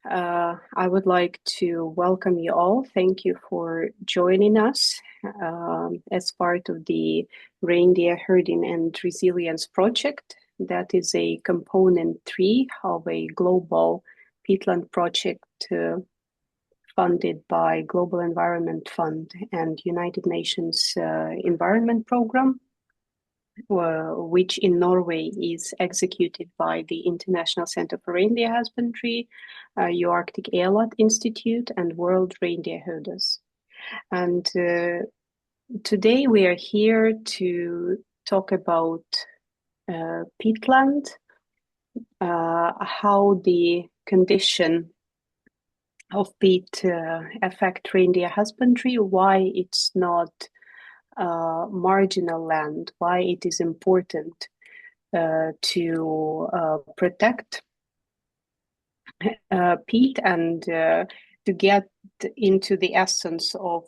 I would like to welcome you all. Thank you for joining us as part of the Reindeer Herding and Resilience Project. That is a component 3 of a global peatland project funded by Global Environment Fund and United Nations Environment Program, which in Norway is executed by the International Center for Reindeer Husbandry, UArctic EALÁT Institute, and World Reindeer Herders. And today we are here to talk about peatland, how the condition of peat affect reindeer husbandry, why it's not marginal land, why it is important to protect peat, and to get into the essence of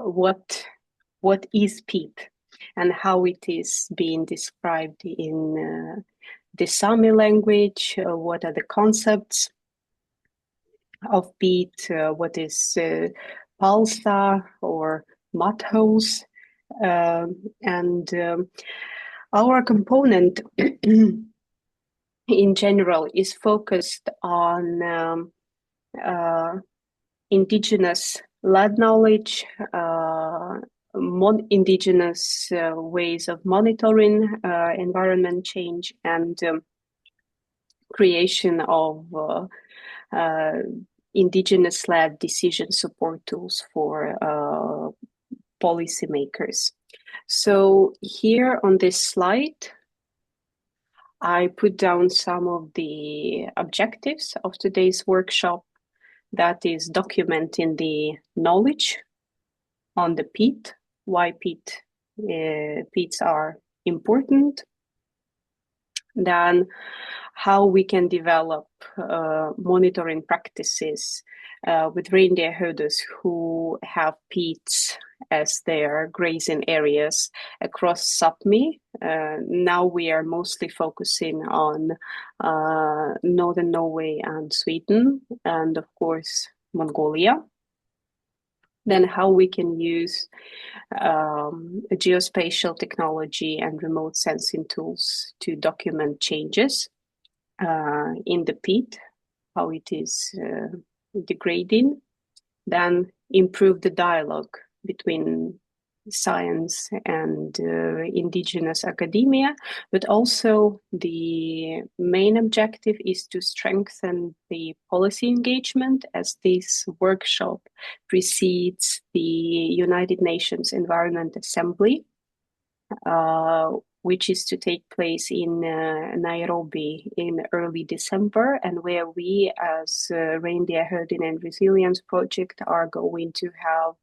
what is peat and how it is being described in the Sámi language, what are the concepts of peat, what is palsta or mud holes, and our component in general is focused on indigenous land knowledge, indigenous ways of monitoring environment change, and creation of indigenous-led decision support tools for policymakers. So here on this slide, I put down some of the objectives of today's workshop. That is documenting the knowledge on the peat, why peats are important. Then how we can develop monitoring practices with reindeer herders who have peats as their grazing areas across Sápmi. Now we are mostly focusing on northern Norway and Sweden, and of course Mongolia. Then how we can use geospatial technology and remote sensing tools to document changes in the peat, how it is degrading. Then improve the dialogue between science and indigenous academia, but also the main objective is to strengthen the policy engagement, as this workshop precedes the United Nations Environment Assembly, which is to take place in Nairobi in early December, and where we as Reindeer Herding and Resilience Project are going to have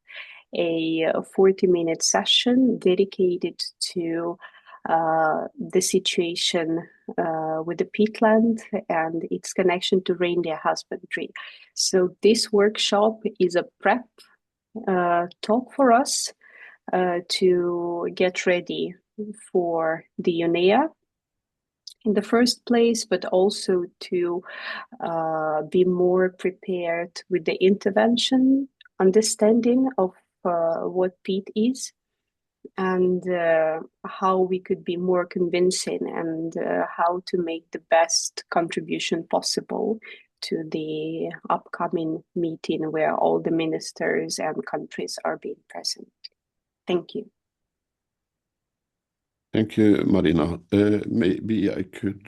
a 40-minute session dedicated to the situation with the peatland and its connection to reindeer husbandry. So this workshop is a prep talk for us to get ready for the UNEA in the first place, but also to be more prepared with the intervention, understanding of what peat is, and how we could be more convincing, and how to make the best contribution possible to the upcoming meeting where all the ministers and countries are being present. Thank you. Thank you, Marina. Maybe I could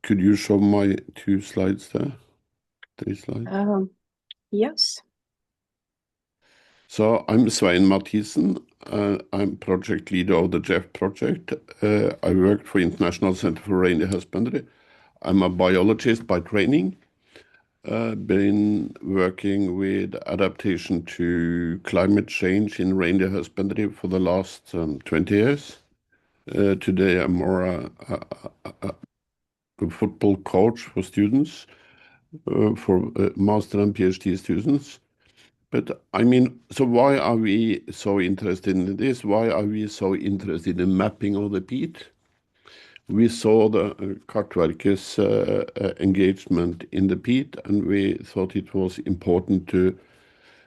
you show my 2 slides there? 3 slides? Yes. So I'm Svein Mathiesen. I'm project leader of the GEF project. I worked for International Center for Reindeer Husbandry. I'm a biologist by training. Been working with adaptation to climate change in reindeer husbandry for the last 20 years. Today I'm more a football coach for students, for master and PhD students. But I mean, so why are we so interested in this? Why are we so interested in mapping of the peat? we saw the Kartverket's engagement in the peat, and we thought it was important to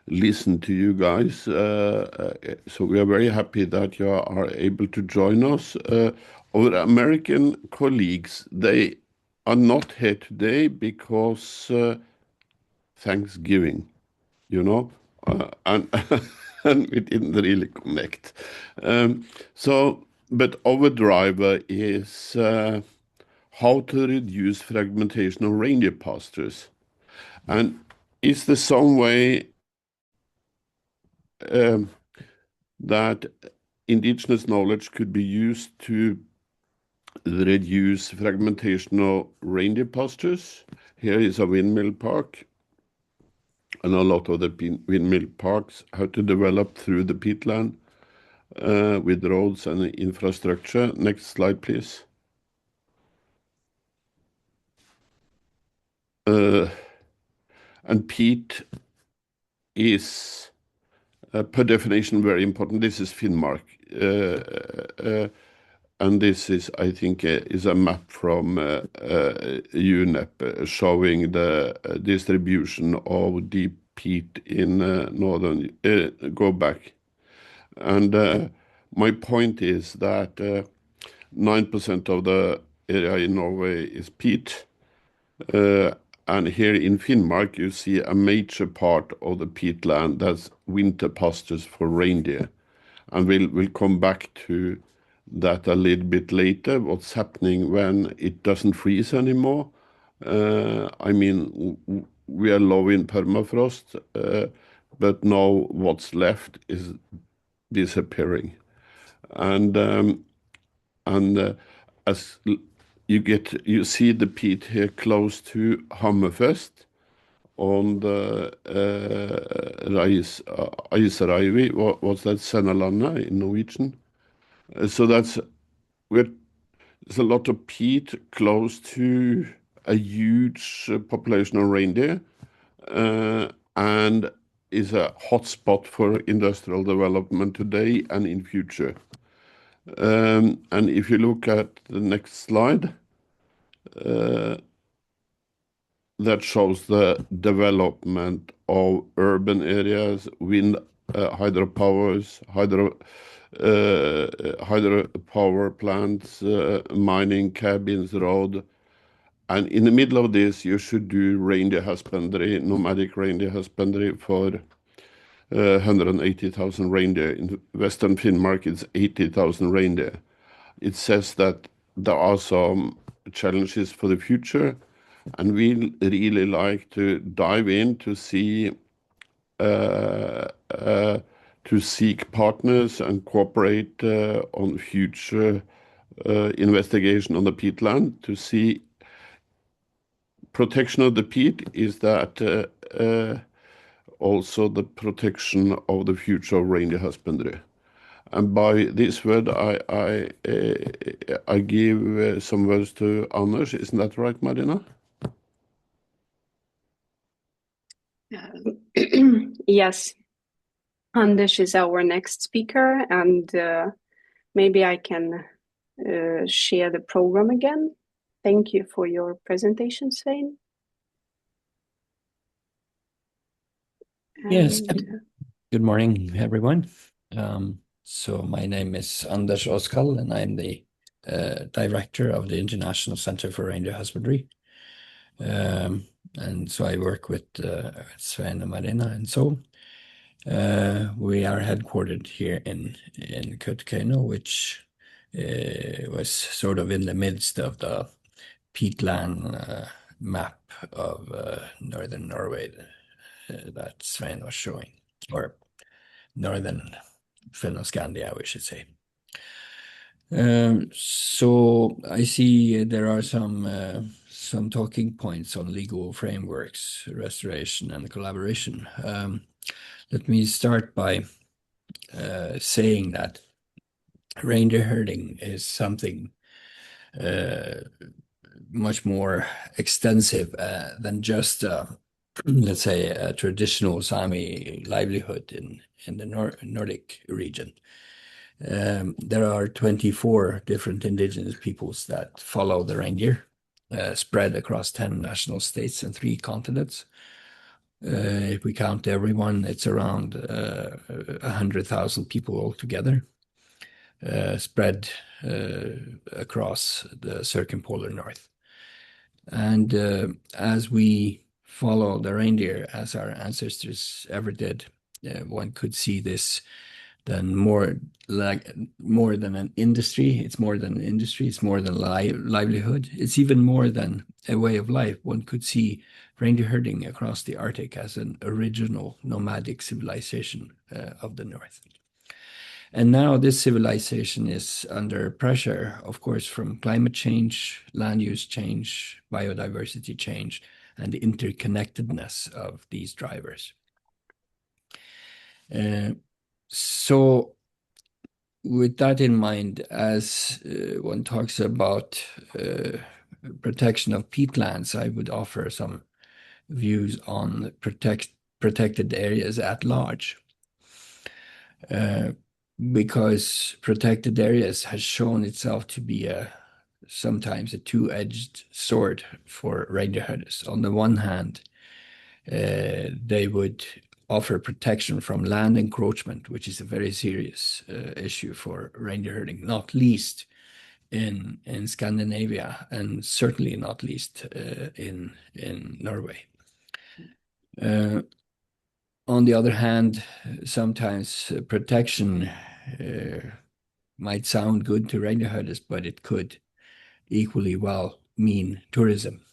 listen to you guys. So we are very happy that you are able to join us. Our American colleagues, they are not here today because Thanksgiving, you know, and and we didn't really connect. But our driver is how to reduce fragmentation of reindeer pastures. And is there some way that indigenous knowledge could be used to reduce fragmentation of reindeer pastures? Here is a windmill park, and a lot of the windmill parks have to develop through the peatland with roads and infrastructure. Next slide, please. And peat is, per definition, very important. This is Finnmark. And this is, I think, is a map from UNEP showing the distribution of deep peat in northern, go back. And my point is that 9% of the area in Norway is peat. And here in Finnmark, you see a major part of the peatland that's winter pastures for reindeer. And we'll come back to that a little bit later, what's happening when it doesn't freeze anymore. I mean, we are low in permafrost, but now what's left is disappearing. And as you see the peat here close to Hammerfest on the Isreivi, what's that, Sennalandet in Norwegian? So there's a lot of peat close to a huge population of reindeer, and is a hotspot for industrial development today and in future. And if you look at the next slide, that shows the development of urban areas, wind, hydropowers, hydropower plants, mining cabins, road. And in the middle of this, you should do reindeer husbandry, nomadic reindeer husbandry for 180,000 reindeer. In Western Finnmark, it's 80,000 reindeer. It says that there are some challenges for the future, and we really like to dive in to see to seek partners and cooperate on future investigation on the peatland to see protection of the peat is that also the protection of the future of reindeer husbandry. And by this word, I give some words to Anders. Isn't that right, Marina? Yes, Anders is our next speaker, and maybe I can share the program again. Thank you for your presentation, Svein. Yes, good morning, everyone. So my name is Anders Oskal, and I'm the director of the International Center for Reindeer Husbandry. And so I work with Svein and Marina and so. We are headquartered here in Kautokeino, which was sort of in the midst of the peatland map of northern Norway that Svein was showing, or northern Finland-Scandia, we should say. So I see there are some talking points on legal frameworks, restoration, and collaboration. Let me start by saying that reindeer herding is something much more extensive than just, let's say, a traditional Sami livelihood in the Nordic region. There are 24 different indigenous peoples that follow the reindeer, spread across 10 national states and 3 continents. If we count everyone, it's around 100,000 people altogether, spread across the circumpolar north. And as we follow the reindeer, as our ancestors ever did, one could see this then more than an industry. It's more than an industry. It's more than livelihood. It's even more than a way of life. One could see reindeer herding across the Arctic as an original nomadic civilization of the north. And now this civilization is under pressure, of course, from climate change, land use change, biodiversity change, and the interconnectedness of these drivers. So with that in mind, as one talks about protection of peatlands, I would offer some views on protected areas at large. Because protected areas has shown itself to be sometimes a two-edged sword for reindeer herders. On the one hand, they would offer protection from land encroachment, which is a very serious issue for reindeer herding, not least in Scandinavia, and certainly not least in Norway. On the other hand, sometimes protection might sound good to reindeer herders, but it could equally well mean tourism.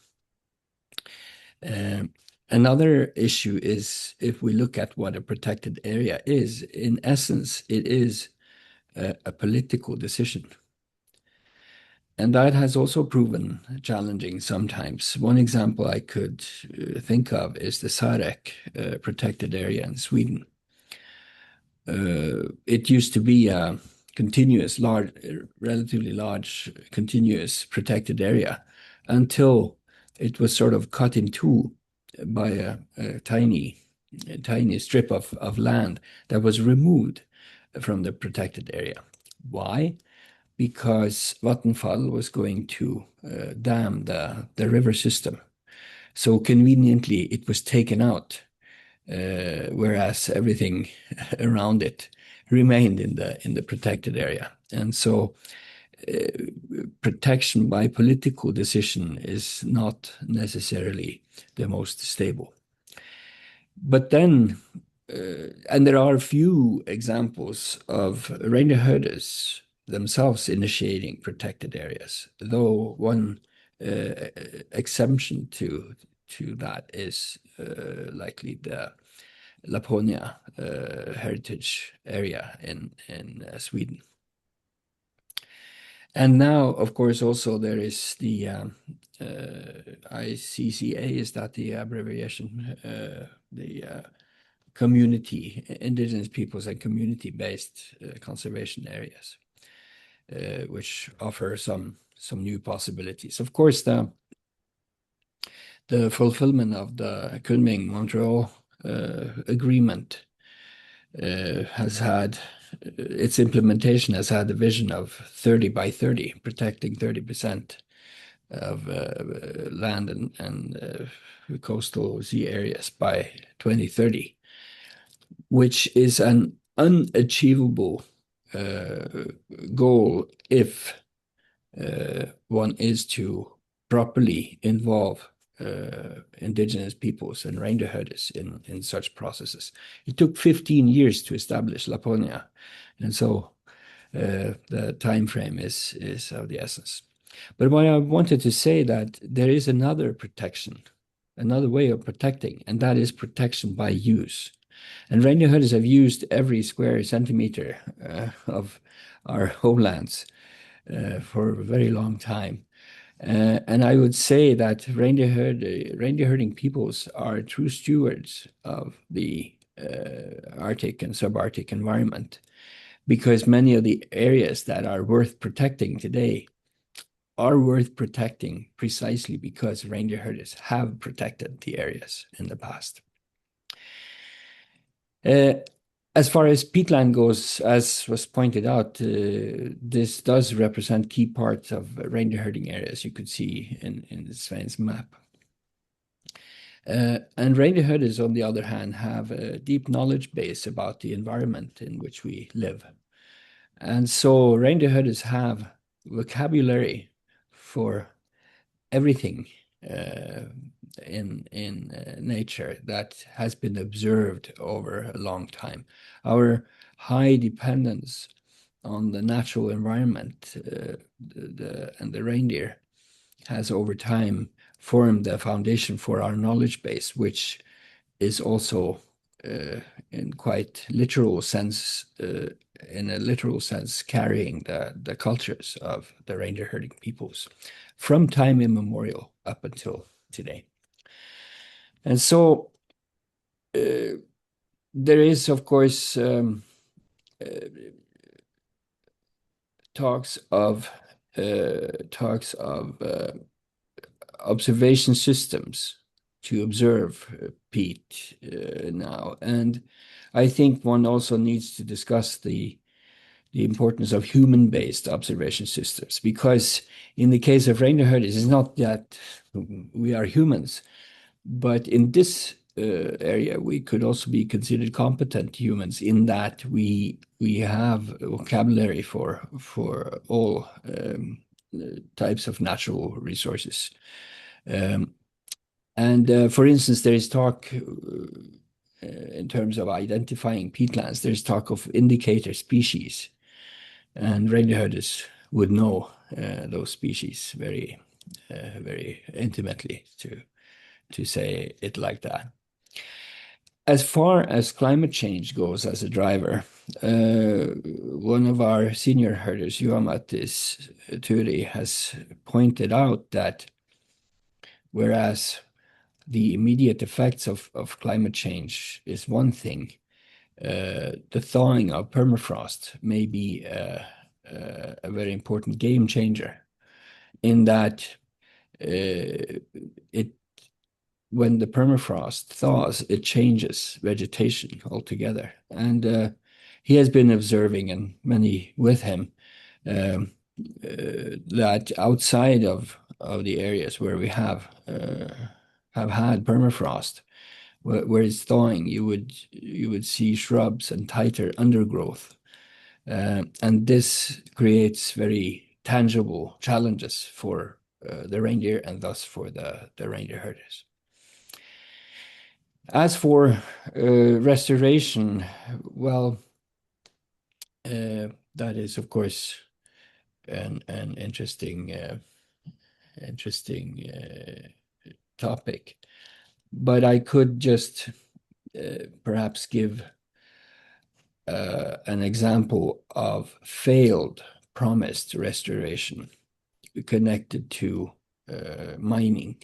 Another issue is, if we look at what a protected area is, in essence, it is a political decision. And that has also proven challenging sometimes. One example I could think of is the Sarek protected area in Sweden. It used to be a continuous, relatively large, continuous protected area until it was sort of cut in two by a tiny strip of land that was removed from the protected area. Why? Because Vattenfall was going to dam the river system. So conveniently, it was taken out, whereas everything around it remained in the protected area. And so protection by political decision is not necessarily the most stable. But then, and there are few examples of reindeer herders themselves initiating protected areas, though one exemption to that is likely the Laponia heritage area in Sweden. And now, of course, also there is the ICCA, is that the abbreviation? The community, indigenous peoples and community-based conservation areas, which offer some new possibilities. Of course, the fulfillment of the Kunming-Montreal agreement has had, its implementation has had a vision of 30 by 30, protecting 30% of land and coastal sea areas by 2030, which is an unachievable goal if one is to properly involve indigenous peoples and reindeer herders in such processes. It took 15 years to establish Laponia, and so the time frame is of the essence. But what I wanted to say that there is another protection, another way of protecting, and that is protection by use. And reindeer herders have used every square centimeter of our homelands for a very long time. And I would say that reindeer herding peoples are true stewards of the Arctic and subarctic environment, because many of the areas that are worth protecting today are worth protecting precisely because reindeer herders have protected the areas in the past. As far as peatland goes, as was pointed out, this does represent key parts of reindeer herding areas you could see in Svein's map. And reindeer herders, on the other hand, have a deep knowledge base about the environment in which we live. And so reindeer herders have vocabulary for everything in nature that has been observed over a long time. Our high dependence on the natural environment and the reindeer has over time formed the foundation for our knowledge base, which is also in quite literal sense, carrying the cultures of the reindeer herding peoples from time immemorial up until today. And so there is, of course, talks of observation systems to observe peat now. And I think one also needs to discuss the importance of human-based observation systems, because in the case of reindeer herders, it's not that we are humans, but in this area, we could also be considered competent humans in that we have vocabulary for all types of natural resources. For instance, there is talk in terms of identifying peatlands, there's talk of indicator species, and reindeer herders would know those species very, very intimately, to say it like that. As far as climate change goes as a driver, one of our senior herders, Mathiesen, Turi, has pointed out that whereas the immediate effects of climate change is one thing, the thawing of permafrost may be a very important game changer, in that when the permafrost thaws, it changes vegetation altogether. And he has been observing, and many with him, that outside of the areas where we have had permafrost, where it's thawing, you would see shrubs and tighter undergrowth, and this creates very tangible challenges for the reindeer, and thus for the reindeer herders. As for restoration, well, that is, of course, an interesting topic. But I could just perhaps give an example of failed promised restoration connected to mining.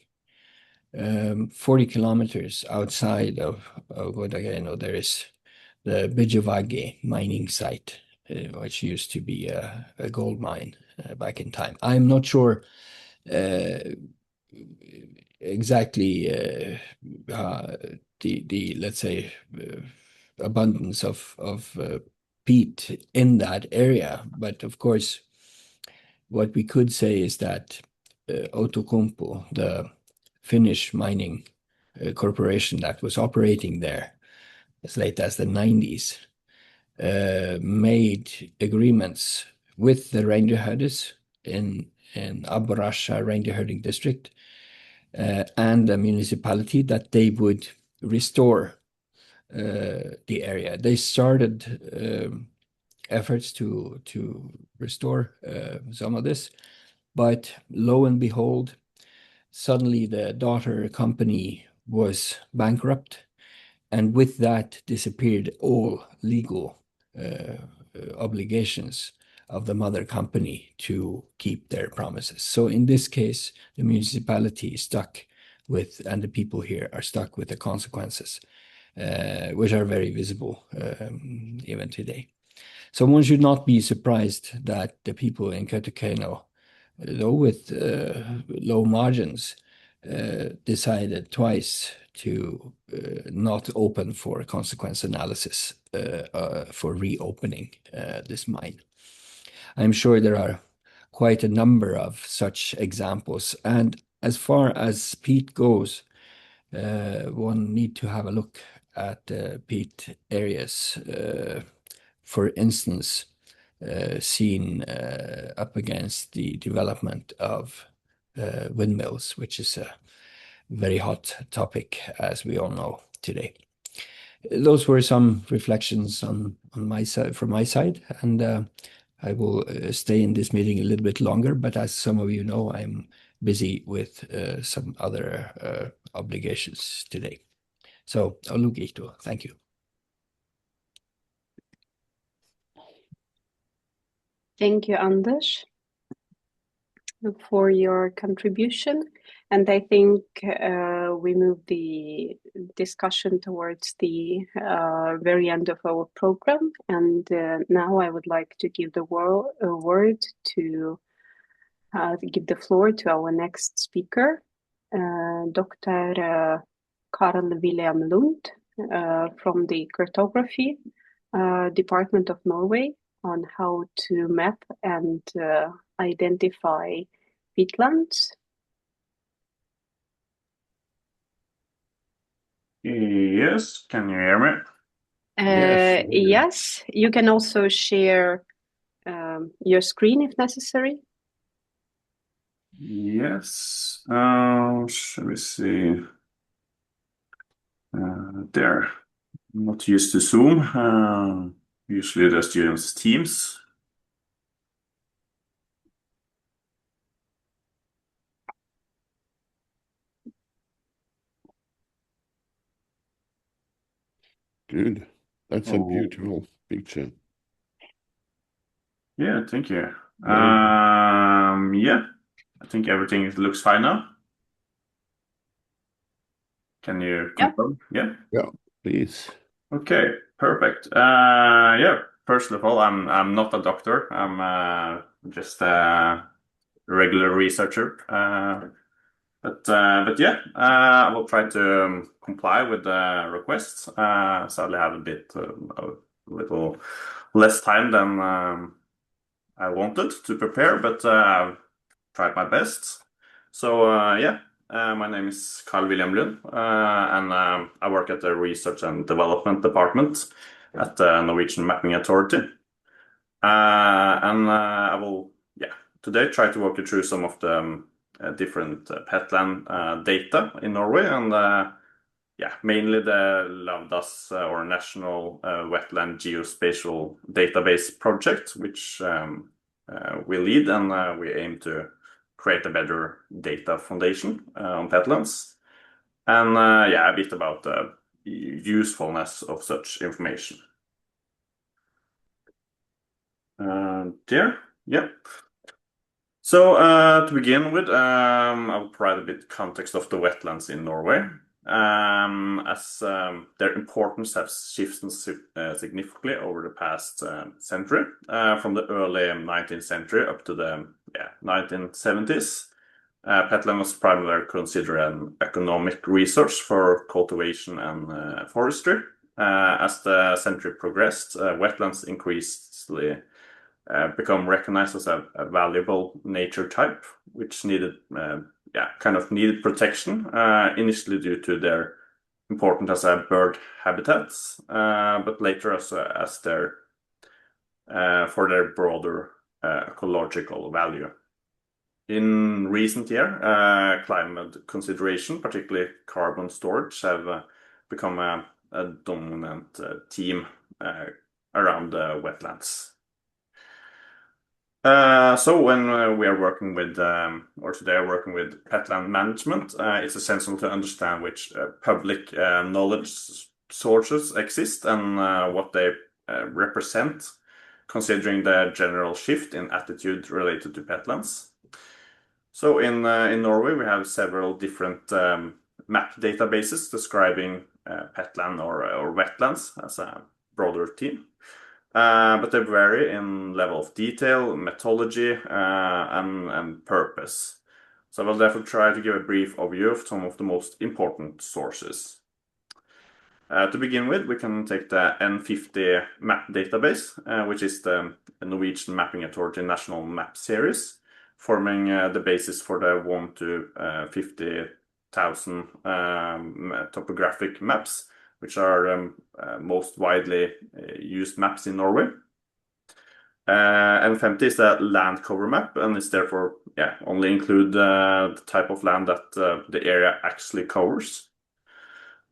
40 kilometers outside of Godageno, there is the Bijavagi mining site, which used to be a gold mine back in time. I'm not sure exactly the let's say abundance of peat in that area, but of course what we could say is that Outokumpu, the Finnish mining corporation that was operating there as late as the 90s, made agreements with the reindeer herders in Aborasha reindeer herding district and the municipality that they would restore the area. They started efforts to restore some of this, but lo and behold, suddenly the daughter company was bankrupt, and with that disappeared all legal obligations of the mother company to keep their promises. So in this case, the municipality is stuck with, and the people here are stuck with the consequences, which are very visible even today. So one should not be surprised that the people in Kautokeino, though with low margins, decided twice to not open for consequence analysis for reopening this mine. I'm sure there are quite a number of such examples, and as far as peat goes, one need to have a look at peat areas. For instance, seen up against the development of windmills, which is a very hot topic, as we all know today. Those were some reflections on my side, from my side, and I will stay in this meeting a little bit longer, but as some of you know, I'm busy with some other obligations today. So, Olugito, thank you. Thank you, Anders, for your contribution. And I think we move the discussion towards the very end of our program. And now I would like to give the word to give the floor to our next speaker, Dr. Carl William Lund from the Cartography Department of Norway, on how to map and identify peatlands. Yes, can you hear me? Yes, you can also share your screen if necessary. Yes, shall we see? There, I'm not used to Zoom. Usually just use Teams. Good. That's a beautiful picture. Yeah, thank you. Very Yeah, I think everything looks fine now. Can you confirm? Yeah. Yeah, please. Okay, perfect. Yeah, first of all, I'm not a doctor. I'm just a regular researcher. But yeah, I will try to comply with the requests. Sadly, I have a little less time than I wanted to prepare, but I've tried my best. So yeah, my name is Carl William Lund, and I work at the Research and Development Department at the Norwegian Mapping Authority. And I will, yeah, today try to walk you through some of the different peatland data in Norway, and yeah, mainly the LAVDAS or National Wetland Geospatial Database project, which we lead, and we aim to create a better data foundation on peatlands, and yeah, a bit about the usefulness of such information. There, yeah. So to begin with, I'll provide a bit context of the wetlands in Norway, as their importance has shifted significantly over the past century, from the early 19th century up to the 1970s. Peatland was primarily considered an economic resource for cultivation and forestry. As the century progressed, wetlands increasingly become recognized as a valuable nature type, which needed, needed protection, initially due to their importance as a bird habitats, but later as their for their broader ecological value. In recent years, climate consideration, particularly carbon storage, have become a dominant theme around wetlands. So when we are working with, or today are working with peatland management, it's essential to understand which public knowledge sources exist and what they represent, considering the general shift in attitude related to peatlands. So in Norway, we have several different map databases describing peatland or wetlands as a broader theme. But they vary in level of detail, methodology, and purpose. So I will therefore try to give a brief overview of some of the most important sources. To begin with, we can take the N50 map database, which is the Norwegian Mapping Authority National Map Series, forming the basis for the 1 to 50,000 topographic maps, which are most widely used maps in Norway. N50 is a land cover map, and it's therefore only include the type of land that the area actually covers.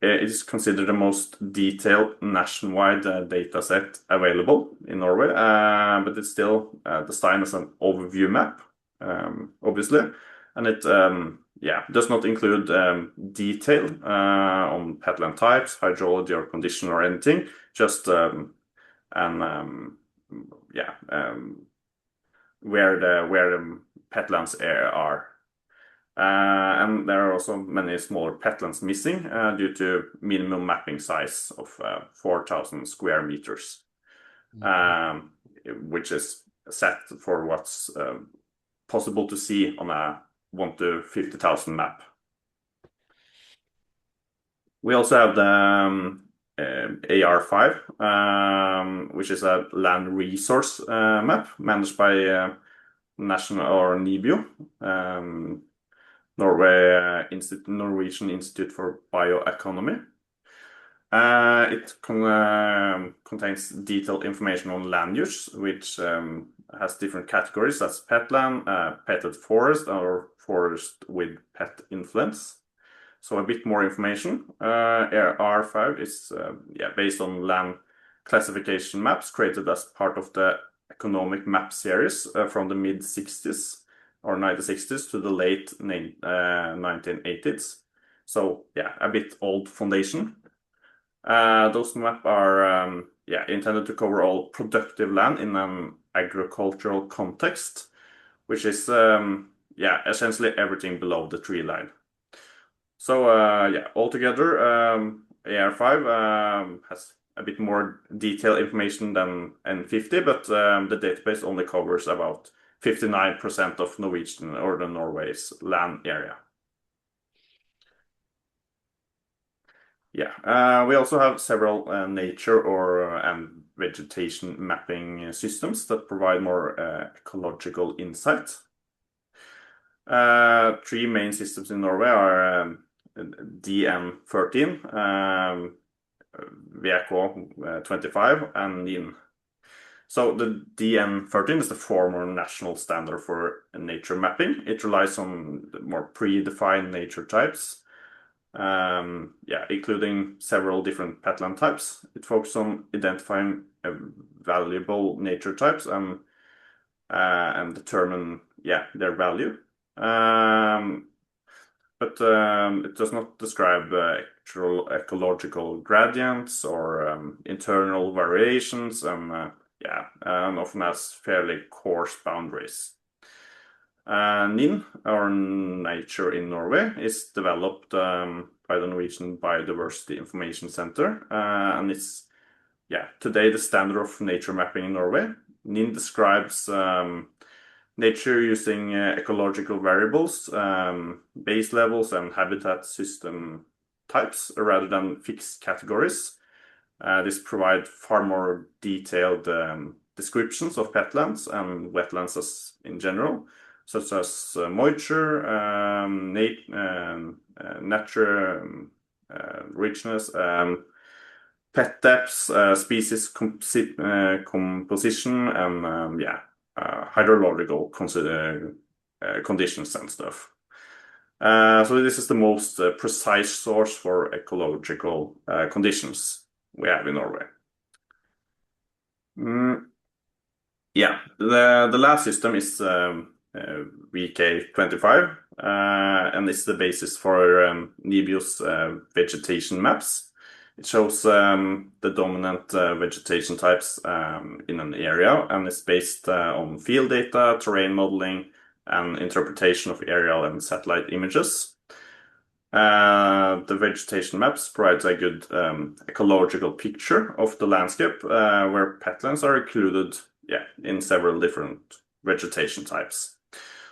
It is considered the most detailed nationwide data set available in Norway, but it's still designed as an overview map, obviously, and it does not include detail on peatland types, hydrology or condition or anything, just where the peatlands are. And there are also many smaller peatlands missing due to minimum mapping size of 4,000 square meters, which is set for what's possible to see on a 1 to 50,000 map. We also have the AR5, which is a land resource map managed by National or NIVA, Norwegian Institute for Bioeconomy. It contains detailed information on land use, which has different categories. That's peatland, peated forest, or forest with peat influence. So a bit more information. R5 is based on land classification maps created as part of the economic map series from the mid-60s or 1960s to the late 1980s. So a bit old foundation. Those maps are intended to cover all productive land in an agricultural context, which is essentially everything below the tree line. So altogether, AR5 has a bit more detailed information than N50, but the database only covers about 59% of Norwegian or the Norway's land area. We also have several nature and vegetation mapping systems that provide more ecological insight. 3 main systems in Norway are DN13, VK25, and NIN. So the DN13 is the former national standard for nature mapping. It relies on the more predefined nature types, including several different peatland types. It focuses on identifying valuable nature types and determine their value. But it does not describe actual ecological gradients or internal variations, and often has fairly coarse boundaries. NIN, or Nature in Norway, is developed by the Norwegian Biodiversity Information Center, and it's today the standard of nature mapping in Norway. NIN describes nature using ecological variables, base levels, and habitat system types rather than fixed categories. This provides far more detailed descriptions of peatlands and wetlands in general, such as moisture, nature, richness, peat depths, species composition, and hydrological conditions and stuff. So this is the most precise source for ecological conditions we have in Norway. The last system is VK25, and it's the basis for NIVA's vegetation maps. It shows the dominant vegetation types in an area, and it's based on field data, terrain modeling, and interpretation of aerial and satellite images. The vegetation maps provides a good ecological picture of the landscape, where peatlands are included in several different vegetation types.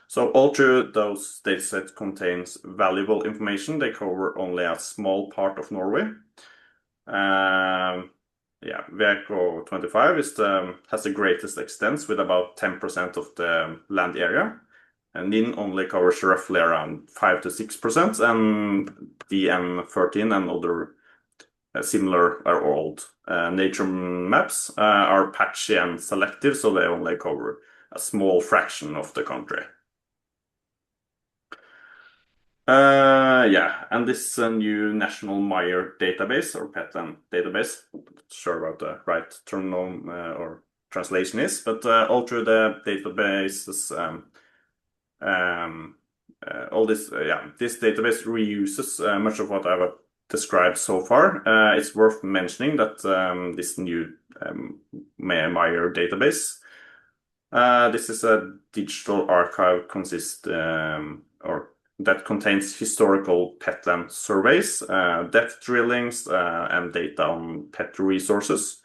So although those datasets contains valuable information, they cover only a small part of Norway. Veco 25 has the greatest extent with about 10% of the land area. And NIN only covers roughly around 5 to 6%, and DN13 and other similar or old nature maps are patchy and selective, so they only cover a small fraction of the country. And this new national Meyer database or Peatland database, I'm not sure about the right term or translation is, but all through the databases, this database reuses much of what I've described so far. It's worth mentioning that this new Meyer database, this is a digital archive that contains historical peatland surveys, depth drillings, and data on pet resources.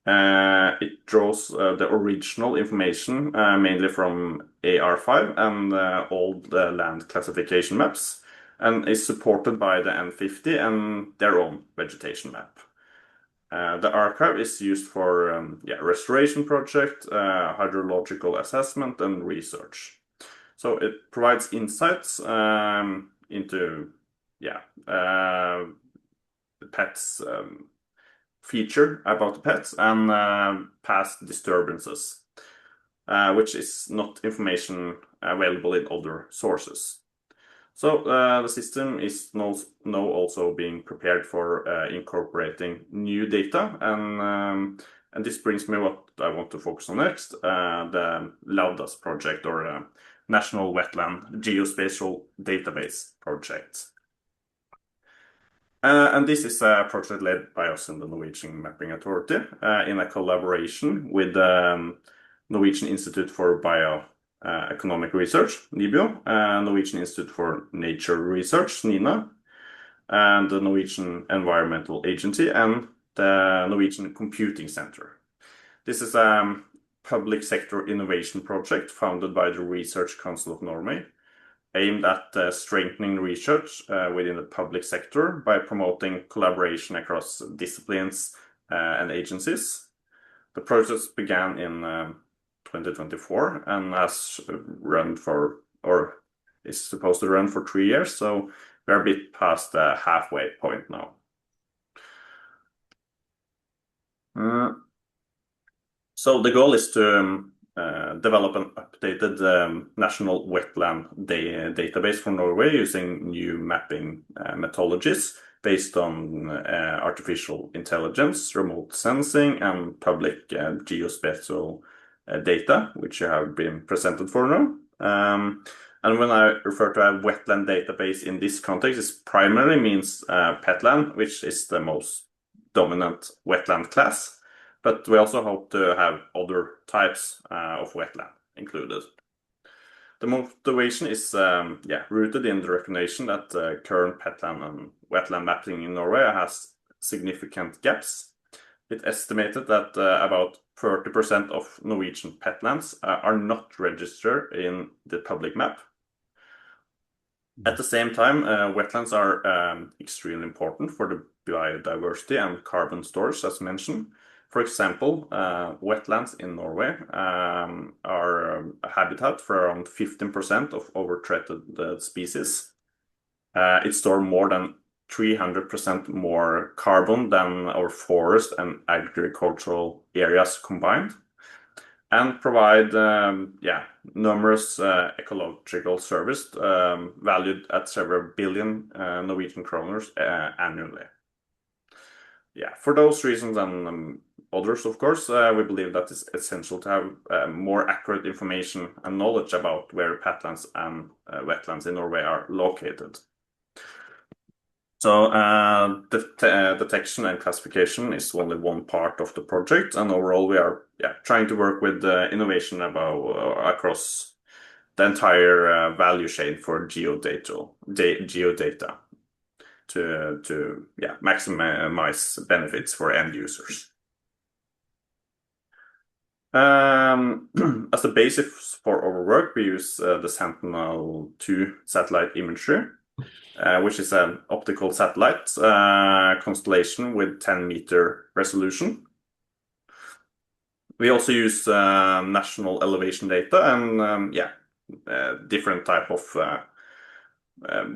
It draws the original information mainly from AR5 and old land classification maps, and is supported by the N50 and their own vegetation map. The archive is used for restoration project, hydrological assessment, and research. So it provides insights into the pets feature about the pets and past disturbances, which is not information available in other sources. So the system is now also being prepared for incorporating new data, and this brings me what I want to focus on next, the LAUDAS project, or National Wetland Geospatial Database project. And this is a project led by us in the Norwegian Mapping Authority in a collaboration with the Norwegian Institute for Bioeconomic Research, NIBIO, Norwegian Institute for Nature Research, NINA, and the Norwegian Environmental Agency, and the Norwegian Computing Center. This is a public sector innovation project founded by the Research Council of Norway, aimed at strengthening research within the public sector by promoting collaboration across disciplines and agencies. The process began in 2024 and has run for, or is supposed to run for 3 years, so we're a bit past the halfway point now. So the goal is to develop an updated national wetland database for Norway using new mapping methodologies based on artificial intelligence, remote sensing, and public geospatial data, which have been presented for now. And when I refer to a wetland database in this context, it primarily means peatland, which is the most dominant wetland class. But we also hope to have other types of wetland included. The motivation is rooted in the recognition that current peatland and wetland mapping in Norway has significant gaps. It's estimated that about 30% of Norwegian peatlands are not registered in the public map. At the same time, wetlands are extremely important for the biodiversity and carbon storage, as mentioned. For example, wetlands in Norway are a habitat for around 15% of overthreatened species. It stores more than 300% more carbon than our forest and agricultural areas combined, and provide numerous ecological services valued at several billion Norwegian kroners annually. For those reasons and others, of course, we believe that it's essential to have more accurate information and knowledge about where peatlands and wetlands in Norway are located. So detection and classification is only one part of the project, and overall we are trying to work with innovation across the entire value chain for geodata to maximize benefits for end users. As the basis for our work, we use the Sentinel-2 satellite imagery, which is an optical satellite constellation with 10-meter resolution. We also use national elevation data and different type of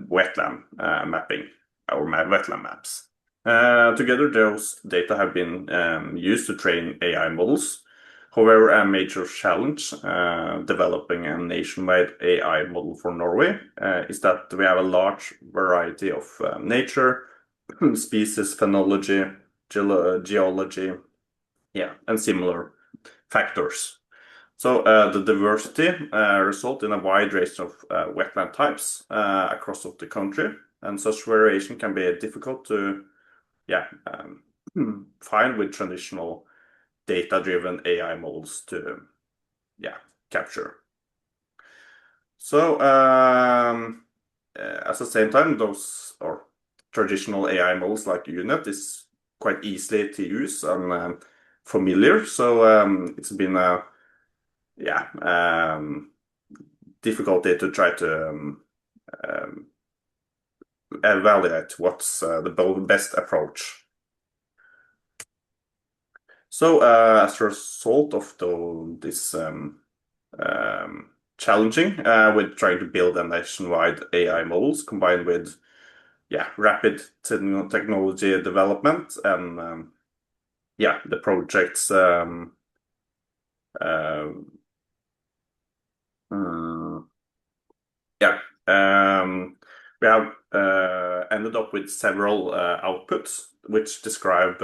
wetland mapping, or wetland maps. Together, those data have been used to train AI models. However, a major challenge developing a nationwide AI model for Norway is that we have a large variety of nature, species, phenology, geology, and similar factors. So the diversity result in a wide range of wetland types across the country, and such variation can be difficult to find with traditional data-driven AI models to capture. So at the same time, those traditional AI models like UNEP is quite easy to use and familiar. So it's been a difficulty to try to evaluate what's the best approach. So as a result of this challenging with trying to build a nationwide AI models combined with rapid technology development and the projects we have ended up with several outputs which describe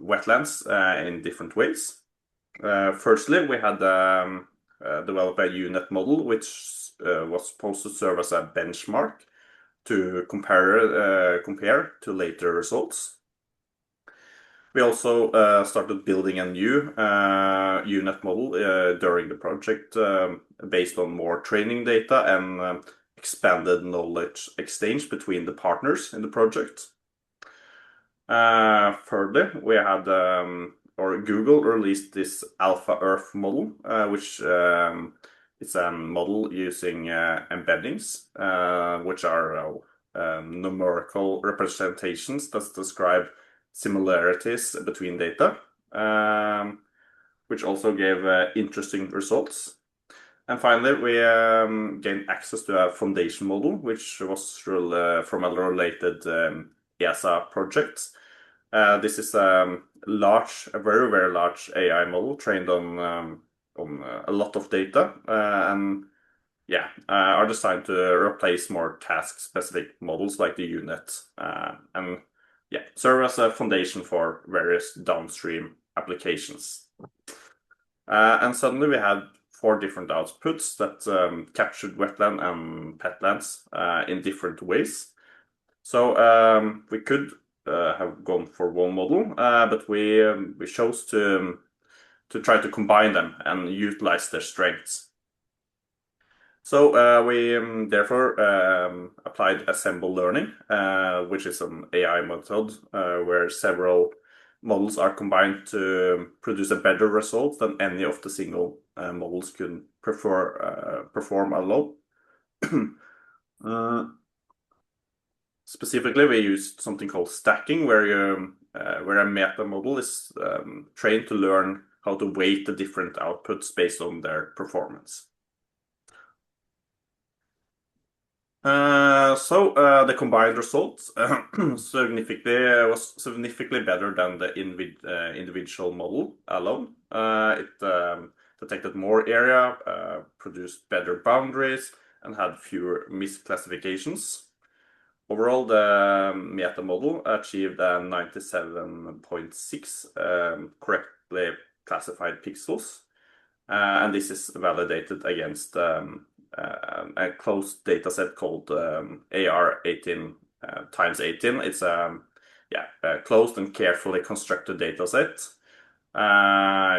wetlands in different ways. Firstly, we had developed a UNEP model which was supposed to serve as a benchmark to compare to later results. We also started building a new UNEP model during the project based on more training data and expanded knowledge exchange between the partners in the project. Further, we had Google released this Alpha Earth model, which is a model using embeddings, which are numerical representations that describe similarities between data, which also gave interesting results. And finally, we gained access to a foundation model, which was from a related EASA project. This is a very, very large AI model trained on a lot of data, and are designed to replace more task-specific models like the UNET, and serve as a foundation for various downstream applications. And suddenly we had 4 different outputs that captured wetland and peatlands in different ways. So we could have gone for one model, but we chose to try to combine them and utilize their strengths. So we therefore applied assemble learning, which is an AI method where several models are combined to produce a better result than any of the single models could perform alone. Specifically, we used something called stacking, where a meta model is trained to learn how to weight the different outputs based on their performance. So the combined results was significantly better than the individual model alone. It detected more area, produced better boundaries, and had fewer misclassifications. Overall, the meta model achieved a 97.6 correctly classified pixels, and this is validated against a closed dataset called AR18 times 18. It's a closed and carefully constructed dataset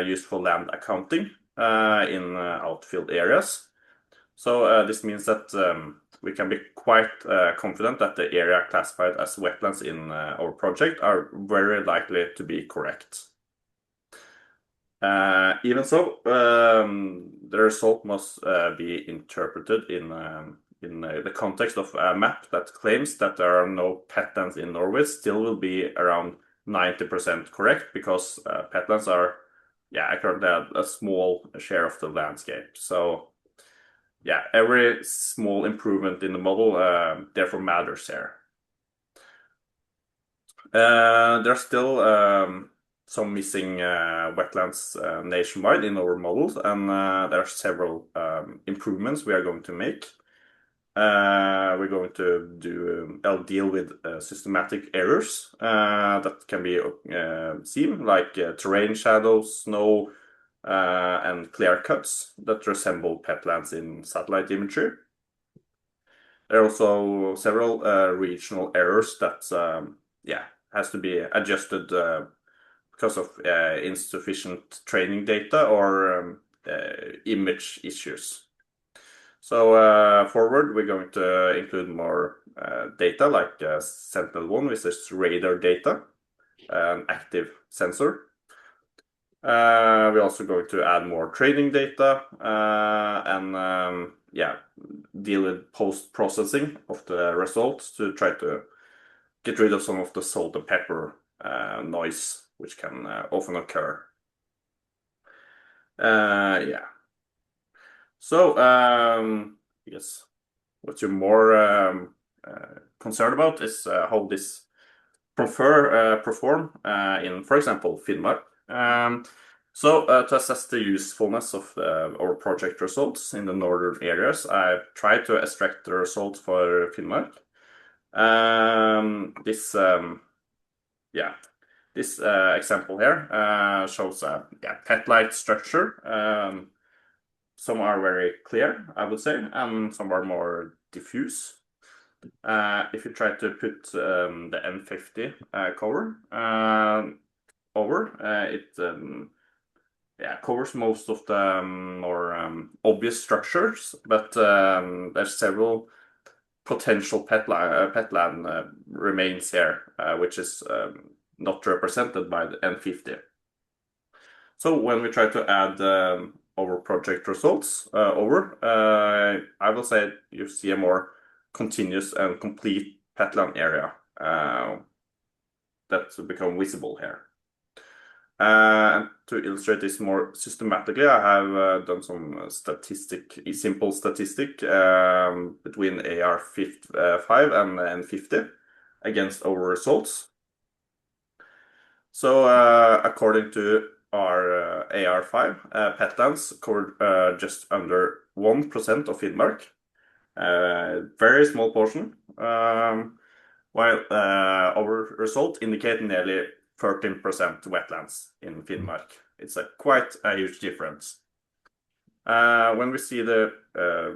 used for land accounting in outfield areas. So this means that we can be quite confident that the area classified as wetlands in our project are very likely to be correct. Even so, the result must be interpreted in the context of a map that claims that there are no peatlands in Norway. Still will be around 90% correct, because peatlands are, currently a small share of the landscape. So every small improvement in the model therefore matters here. There's still some missing wetlands nationwide in our models, and there are several improvements we are going to make. We're going to deal with systematic errors that can be seen, like terrain shadows, snow, and clear cuts that resemble peatlands in satellite imagery. There are also several regional errors that has to be adjusted because of insufficient training data or image issues. So forward, we're going to include more data, like Sentinel-1, which is radar data, an active sensor. We're also going to add more training data and deal with post-processing of the results to try to get rid of some of the salt and pepper noise, which can often occur. So, yes, what you're more concerned about is how this perform in, for example, Finnmark. So to assess the usefulness of our project results in the northern areas, I've tried to extract the results for Finnmark. This example here shows a peat-like structure. Some are very clear, I would say, and some are more diffuse. If you try to put the N50 cover over, it covers most of the more obvious structures, but there's several potential peatland remains here, which is not represented by the N50. So when we try to add our project results I will say you see a more continuous and complete peatland area that's become visible here. To illustrate this more systematically, I have done some simple statistic between AR5 and N50 against our results. So according to our AR5, peatlands covered just under 1% of Finnmark, very small portion, while our result indicate nearly 13% wetlands in Finnmark. It's quite a huge difference. When we see the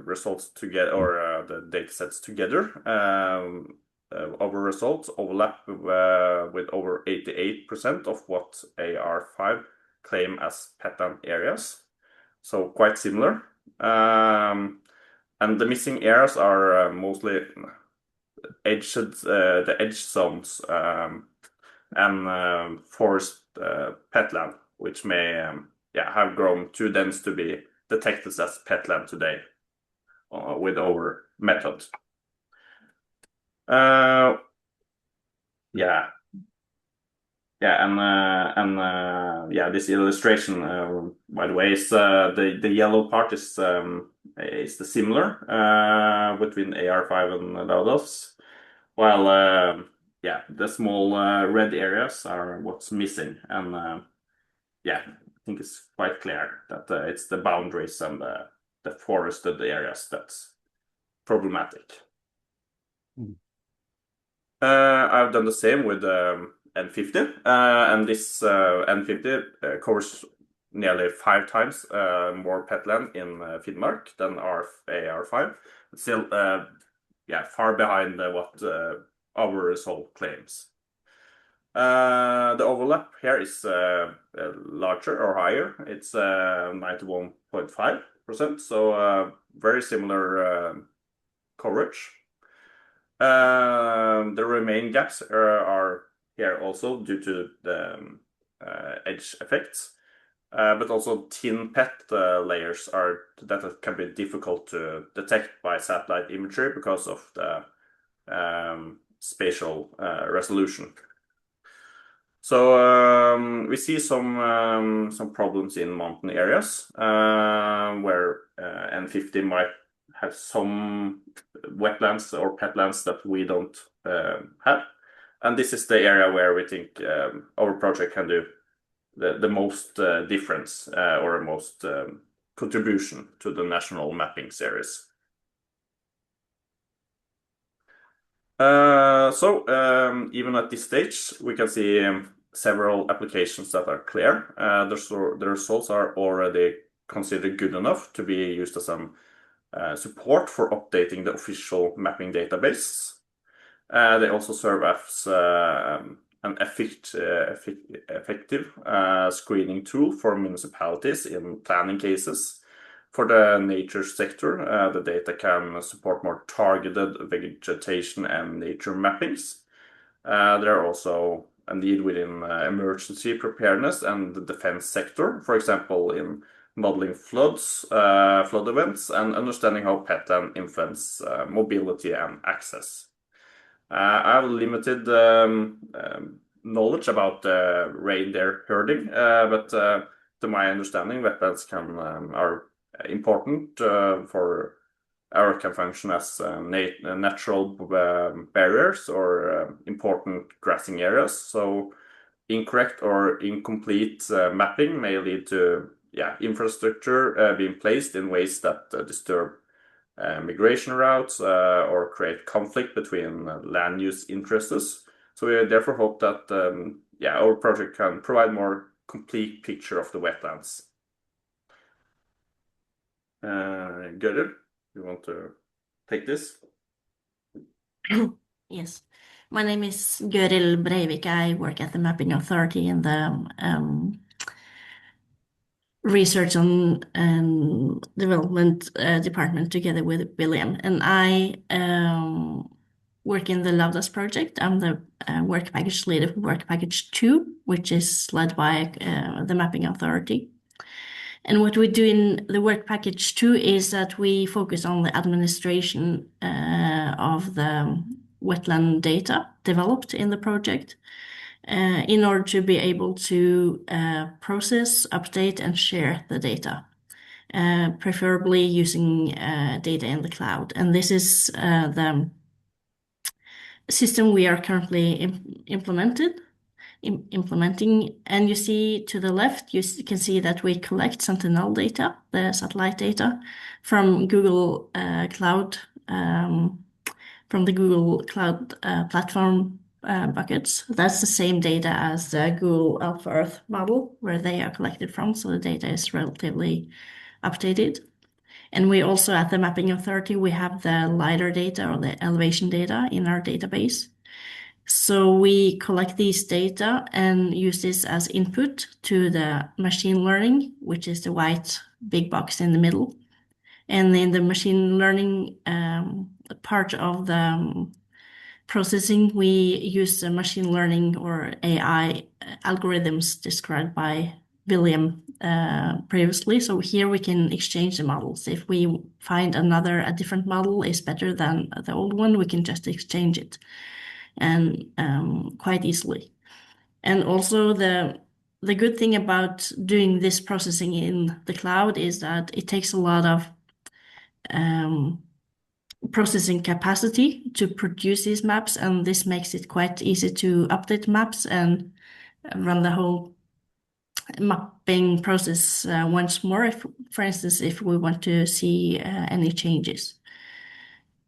results together, or the data sets together, our results overlap with over 88% of what AR5 claim as peatland areas, so quite similar. And the missing areas are mostly the edge zones and forest peatland, which may have grown too dense to be detected as peatland today with our method. This illustration, by the way, is the yellow part is the similar between AR5 and Laudos, while the small red areas are what's missing, and I think it's quite clear that it's the boundaries and the forested areas that's problematic. I've done the same with N50, and this N50 covers nearly 5 times more peatland in Finnmark than our AR5. Still, far behind what our result claims. The overlap here is larger or higher. It's 91.5%, so very similar coverage. The remaining gaps are here also due to the edge effects. but also thin PET layers that can be difficult to detect by satellite imagery because of the spatial resolution. So we see some problems in mountain areas where N50 might have some wetlands or peatlands that we don't have. And this is the area where we think our project can do the most difference or most contribution to the national mapping series. Even at this stage, we can see several applications that are clear. The results are already considered good enough to be used as some support for updating the official mapping database. They also serve as an effective screening tool for municipalities in planning cases. For the nature sector, the data can support more targeted vegetation and nature mappings. There are also a need within emergency preparedness and the defense sector, for example, in modeling floods, flood events, and understanding how peatland influence mobility and access. I have limited knowledge about reindeer herding, but to my understanding, wetlands are important can function as natural barriers or important grazing areas. So incorrect or incomplete mapping may lead to infrastructure being placed in ways that disturb migration routes or create conflict between land use interests. So we therefore hope that our project can provide more complete picture of the wetlands. Gøril, you want to take this? Yes. My name is Gøril Breivik. I work at the Mapping Authority in the Research and Development Department together with William. And I work in the LAVDAS project. I'm the work package leader for work package 2, which is led by the Mapping Authority. And what we do in the work package 2 is that we focus on the administration of the wetland data developed in the project in order to be able to process, update, and share the data, preferably using data in the cloud. And this is the system we are currently implementing. And you see to the left, you can see that we collect Sentinel data, the satellite data, from Google Cloud, from the Google Cloud platform buckets. That's the same data as the Google Alpha Earth model where they are collected from, so the data is relatively updated. And we also, at the Mapping Authority, we have the LiDAR data or the elevation data in our database. So we collect these data and use this as input to the machine learning, which is the white big box in the middle. And in the machine learning part of the processing, we use the machine learning or AI algorithms described by William previously. So here we can exchange the models. If we find a different model is better than the old one, we can just exchange it, and quite easily. And also the good thing about doing this processing in the cloud is that it takes a lot of processing capacity to produce these maps, and this makes it quite easy to update maps and run the whole mapping process once more, for instance, if we want to see any changes.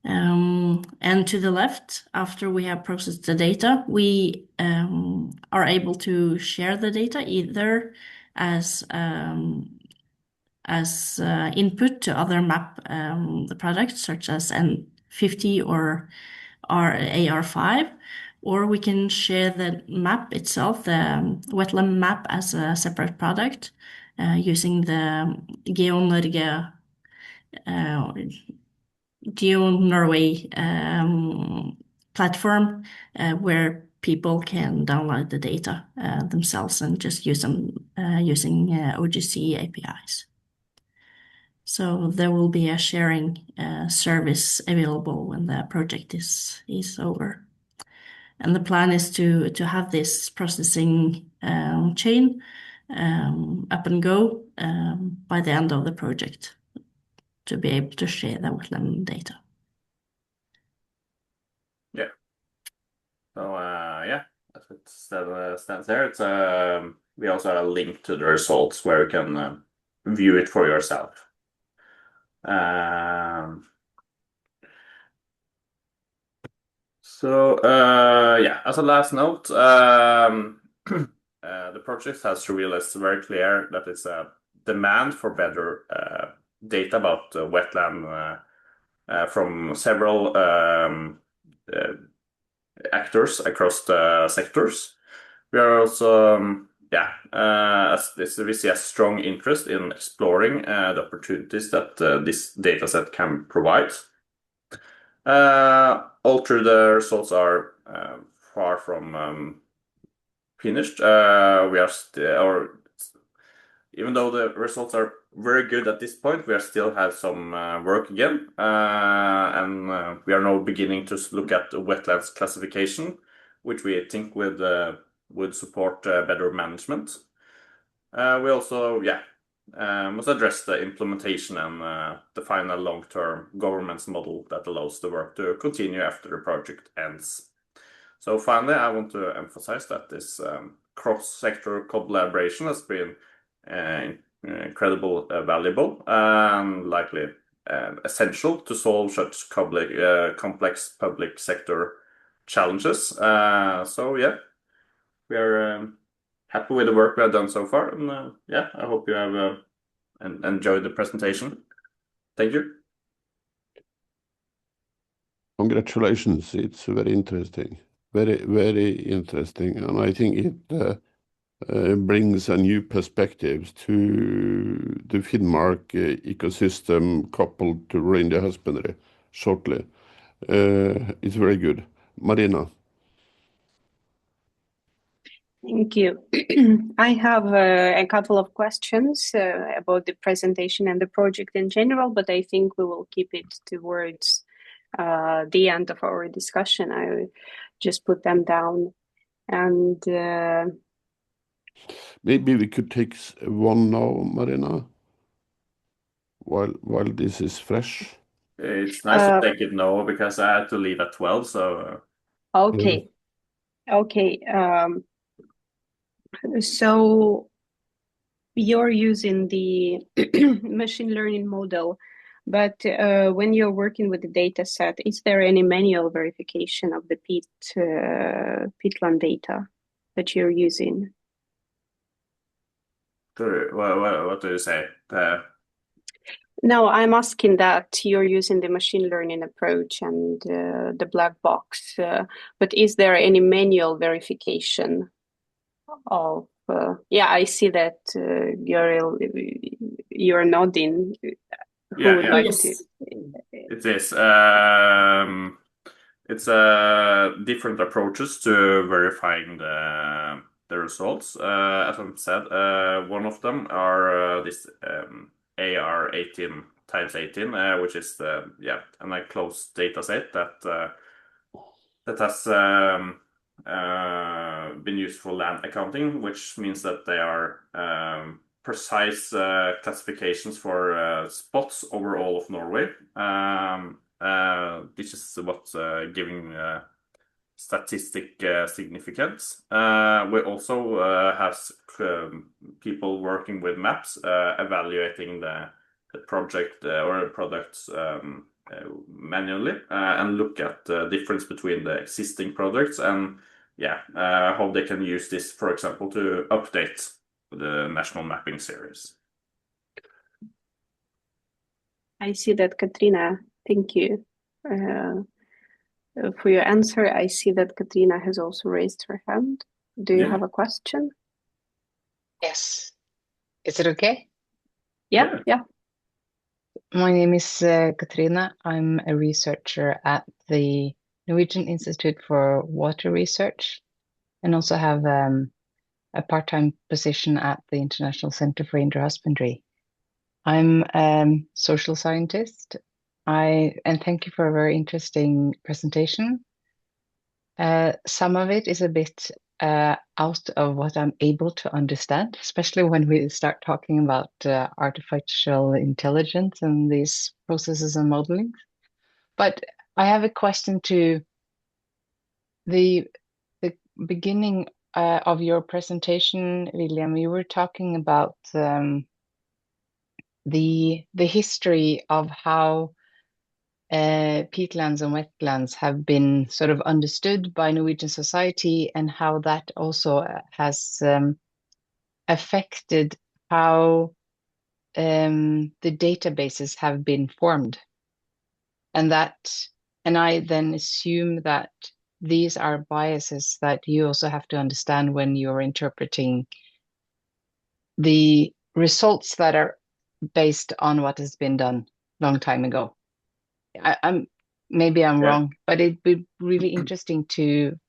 And to the left, after we have processed the data, we are able to share the data either as input to other map the products such as N50 or AR5, or we can share the map itself, the wetland map, as a separate product using the GeoNorway platform, where people can download the data themselves and just use them using OGC APIs. So there will be a sharing service available when the project is over. And the plan is to have this processing chain up and go by the end of the project to be able to share the wetland data. Yeah. So yeah, as it stands there, it's we also have a link to the results where you can view it for yourself. So yeah, as a last note, the project has realized very clear that it's a demand for better data about wetland from several actors across the sectors. We are also, we see a strong interest in exploring the opportunities that this dataset can provide. Although the results are far from finished, even though the results are very good at this point, we still have some work again, and we are now beginning to look at the wetlands classification, which we think would support better management. We also, must address the implementation and define a long-term governance model that allows the work to continue after the project ends. So finally, I want to emphasize that this cross-sector collaboration has been incredibly valuable and likely essential to solve such complex public sector challenges. So yeah, we are happy with the work we have done so far, and I hope you have enjoyed the presentation. Thank you. Congratulations! It's very interesting, very interesting, and I think it brings a new perspective to the Finnmark ecosystem coupled to reindeer husbandry shortly. It's very good. Marina. Thank you. I have a couple of questions about the presentation and the project in general, but I think we will keep it towards the end of our discussion. I just put them down, and maybe we could take one now, Marina, while this is fresh. It's nice to take it now because I had to leave at 12. So okay, okay. So you're using the machine learning model, but when you're working with the data set, is there any manual verification of the peatland data that you're using? what do you say? No, I'm asking that you're using the machine learning approach and the black box, but is there any manual verification of? I see that you're nodding. Who would like to? It is. It's different approaches to verifying the results. As I said, one of them are this AR 18 times 18, which is a closed data set that has been used for land accounting, which means that they are precise classifications for spots over all of Norway. This is what's giving statistic significance. We also have people working with maps evaluating the project or products manually and look at the difference between the existing products and how they can use this, for example, to update the national mapping series. I see that, Katrina. Thank you for your answer. I see that Katrina has also raised her hand. Do you have a question? Yes. Is it okay? Yeah. My name is Katrina. I'm a researcher at the Norwegian Institute for Water Research and also have a part-time position at the International Center for Reindeer Husbandry. I'm a social scientist. And thank you for a very interesting presentation. Some of it is a bit out of what I'm able to understand, especially when we start talking about artificial intelligence and these processes and modeling. But I have a question to the beginning of your presentation, William. You were talking about the history of how peatlands and wetlands have been sort of understood by Norwegian society, and how that also has affected how the databases have been formed. And I then assume that these are biases that you also have to understand when you're interpreting the results that are based on what has been done long time ago. Maybe I'm wrong, but it'd be really interesting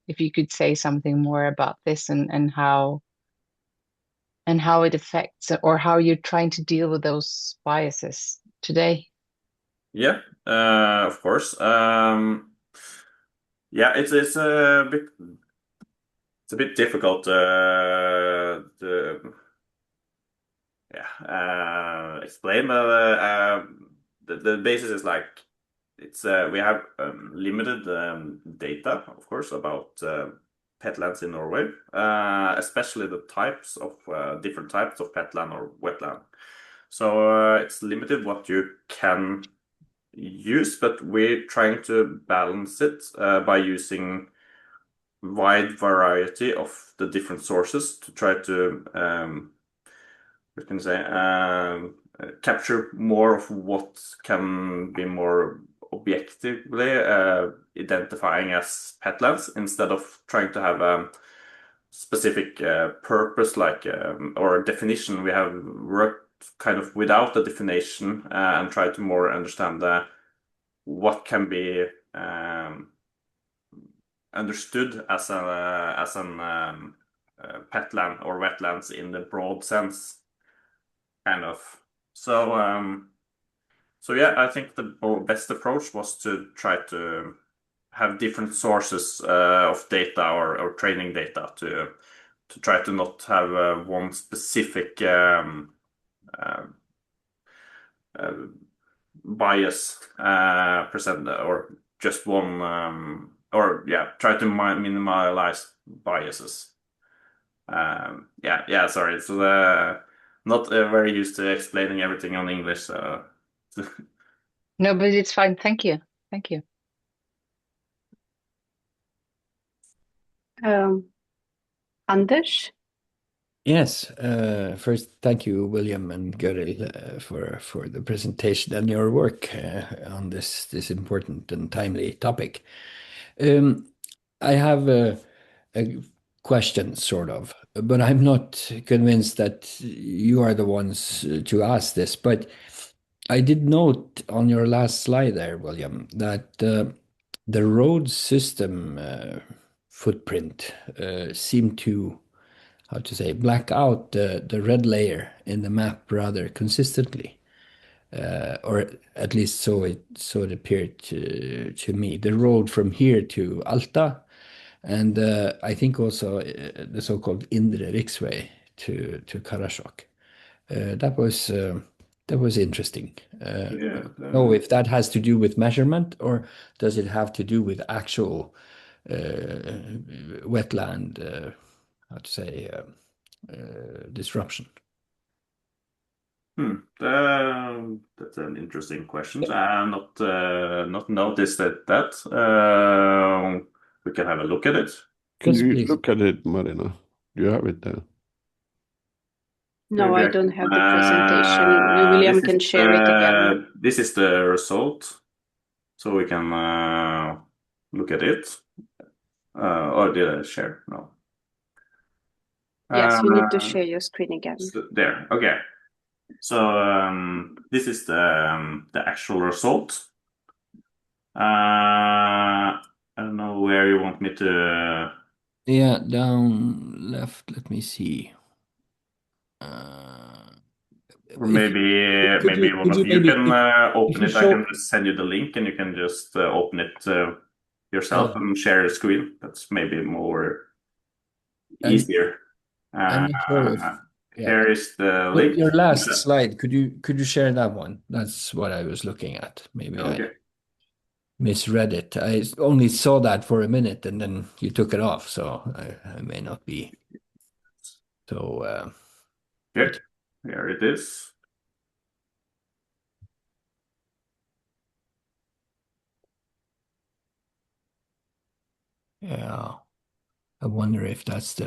if you could say something more about this and how it affects, or how you're trying to deal with those biases today. Yeah, of course. Yeah, it's a bit difficult to explain, but the basis is like we have limited data, of course, about peatlands in Norway, especially the types of different types of peatland or wetland. So it's limited what you can use, but we're trying to balance it by using wide variety of the different sources to try to what can I say, capture more of what can be more objectively identifying as peatlands, instead of trying to have a specific purpose or a definition. We have worked kind of without a definition and try to more understand what can be understood as an peatland or wetlands in the broad sense, kind of. So yeah, I think the best approach was to try to have different sources of data or training data to try to not have one specific bias present, or just one, or yeah, try to minimize biases. Yeah, sorry. So not very used to explaining everything on English. So. No, but it's fine. Thank you. Thank you. Anders? Yes. First, thank you, William and Gøril, for the presentation and your work on this important and timely topic. I have a question, sort of, but I'm not convinced that you are the ones to ask this. But I did note on your last slide there, William, that the road system footprint seemed to, how to say, black out the red layer in the map rather consistently, or at least so it appeared to me. The road from here to Alta, and I think also the so-called Indre Riksvei to Karasjok. That was interesting. Know if that has to do with measurement, or does it have to do with actual wetland, how to say, disruption? That's an interesting question. I not noticed that. We can have a look at it. Can Yes, you please. look at it, Marina? Do you have it there? No, I don't have the presentation. William can share it again. This is the result, so we can look at it. Or did I share? No. Yes, you need to share your screen again. There. Okay. So this is the actual result. I don't know where you want me to. Yeah, down left. Let me see. Or maybe Could you one could of you you maybe can if open you it. I can show just send you the link, and you can just open it yourself and share the screen. That's maybe more I'm easier. I'm not sure if yeah Here is the your, link. your last slide. Could you share that one? That's what I was looking at. Maybe I Okay. misread it. I only saw that for a minute and then you took it off, so I may not be. So Okay. Here it is. yeah, I wonder if those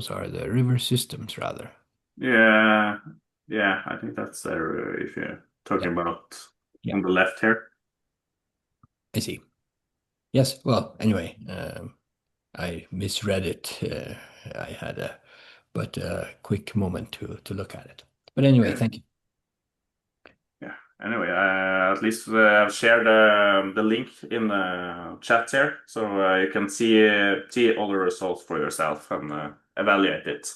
are the river systems rather. Yeah, yeah. I think that's if you're talking about on the left here. I see. Yes. Well, anyway, I misread it. I had a quick moment to look at it. But anyway, thank you. Yeah. Anyway, at least I've shared the link in the chat here, so you can see all the results for yourself and evaluate it.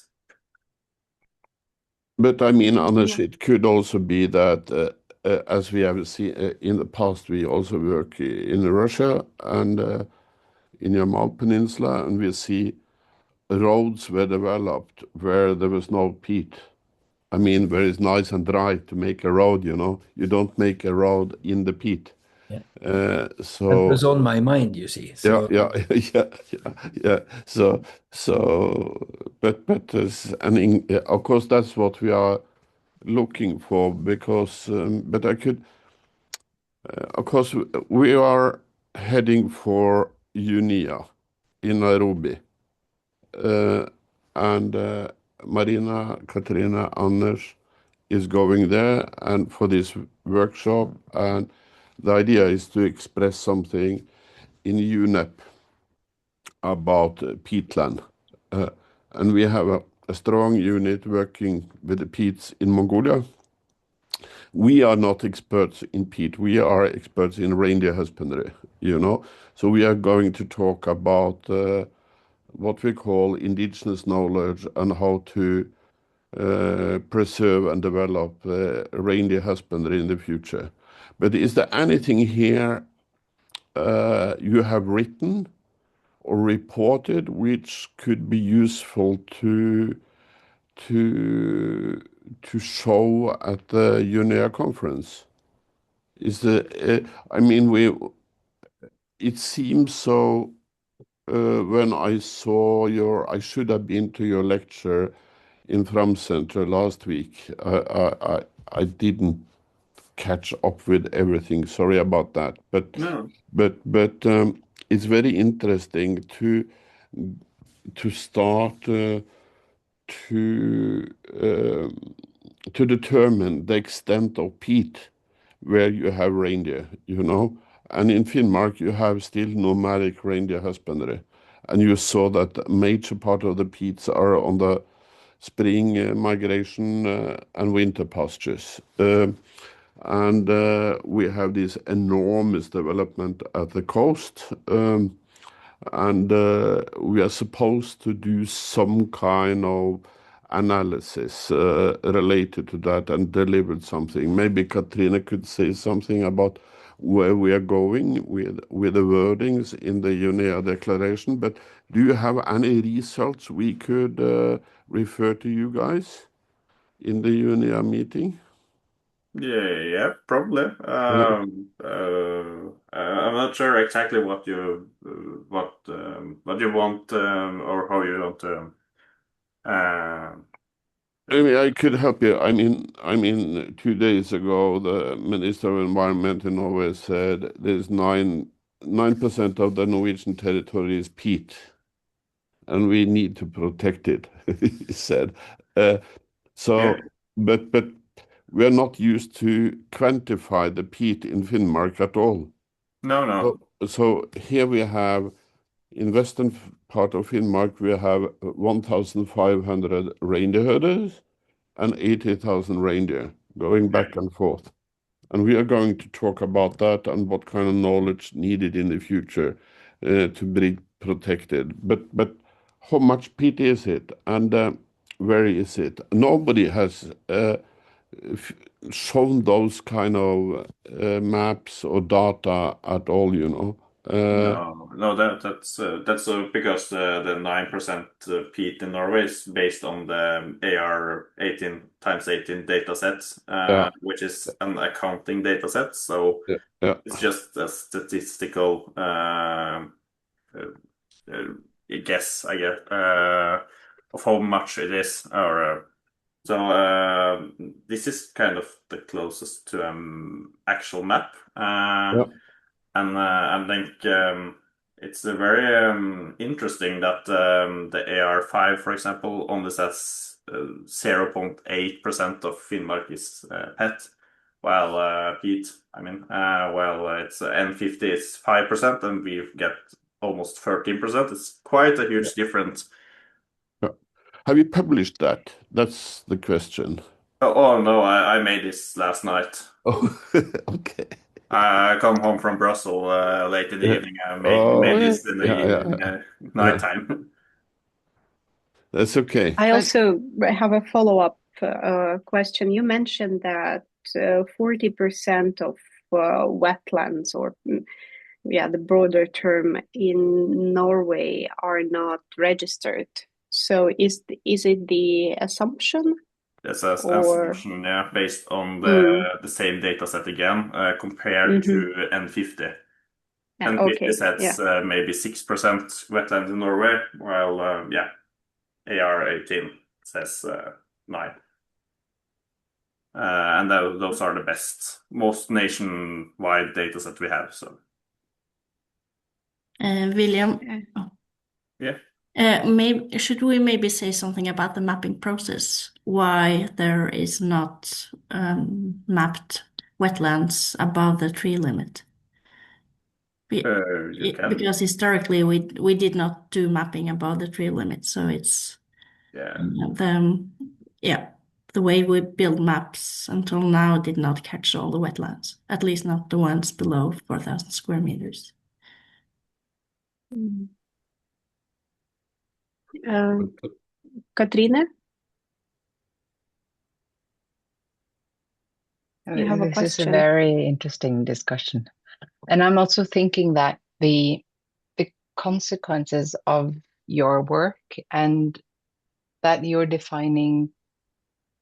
But I mean, Anders, it could also be that, as we have seen in the past, we also work in Russia and in Yamal Peninsula, and we see roads were developed where there was no peat. I mean, where it's nice and dry to make a road, you know. You don't make a road in the peat. Yeah. So that was on my mind, you see. So yeah. So but of course that's what we are looking for because but I could of course we are heading for UNIA in Nairobi and Marina, Katrina, Anders is going there and for this workshop, and the idea is to express something in UNEP about peatland. And we have a strong unit working with the peats in Mongolia. We are not experts in peat. We are experts in reindeer husbandry, you know. So we are going to talk about what we call indigenous knowledge and how to preserve and develop reindeer husbandry in the future. But is there anything here you have written or reported which could be useful to show at the UNEA conference? Is the I mean it seems so when I saw I should have been to your lecture in Fram Center last week. I didn't catch up with everything. Sorry about that. But No. but it's very interesting to start to determine the extent of peat where you have reindeer, you know. And in Finnmark, you have still nomadic reindeer husbandry. And you saw that a major part of the peats are on the spring migration and winter pastures. And we have this enormous development at the coast. And we are supposed to do some kind of analysis related to that and delivered something. Maybe Kathrine could say something about where we are going with the wordings in the UNEA declaration. But do you have any results we could refer to you guys in the UNEA meeting? Yeah, probably. I'm not sure exactly what you want or how you want to. I mean, I could help you. I mean, 2 days ago, the Minister of Environment in Norway said there's 9% of the Norwegian territory is peat, and we need to protect it. He said. Yeah. But we are not used to quantify the peat in Finnmark at all. No. So here we have, in western part of Finnmark, we have 1,500 reindeer herders and 80,000 reindeer going back and forth. And we are going to talk about that and what kind of knowledge needed in the future to be protected. But how much peat is it, and where is it? Nobody has shown those kind of maps or data at all, you know. No, that's because the 9% peat in Norway is based on the AR 18x18 data set, which is an accounting data set. So it's just a statistical guess, I guess, of how much it is. So this is kind of the closest to actual map. And I think it's very interesting that the AR5, for example, only says 0.8% of Finnmark is pet, while peat, while it's N50 is 5%, and we get almost 13%. It's quite a huge difference. Have you published that? That's the question. Oh no, I made this last night. Oh, okay. I come home from Brussels late in the evening. I made this in the nighttime. That's okay. I also have a follow-up question. You mentioned that 40% of wetlands, or the broader term in Norway, are not registered. So is it the assumption? Yes, as assumption, based on the same data set again, compared to N50. N50 sets maybe 6% wetlands in Norway, while AR18 says 9. And those are the most nationwide data set we have. So, William, yeah. Should we maybe say something about the mapping process? Why there is not mapped wetlands above the tree limit? Because historically we did not do mapping above the tree limit, so it's the way we build maps until now did not catch all the wetlands, at least not the ones below 4,000 square meters. Kathrine? You have a question? This is a very interesting discussion. And I'm also thinking that the consequences of your work, and that you're defining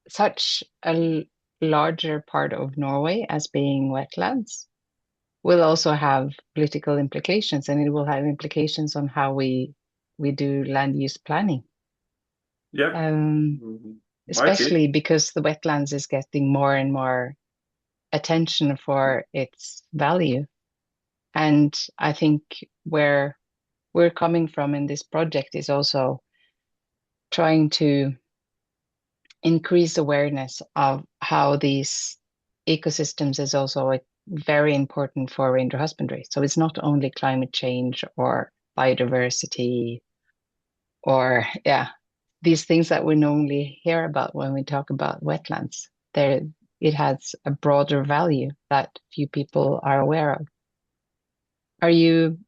such a larger part of Norway as being wetlands, will also have political implications, and it will have implications on how we do land use planning. Especially because the wetlands is getting more and more attention for its value. And I think where we're coming from in this project is also trying to increase awareness of how these ecosystems is also very important for reindeer husbandry. So it's not only climate change or biodiversity or these things that we normally hear about when we talk about wetlands. It has a broader value that few people are aware of. Are you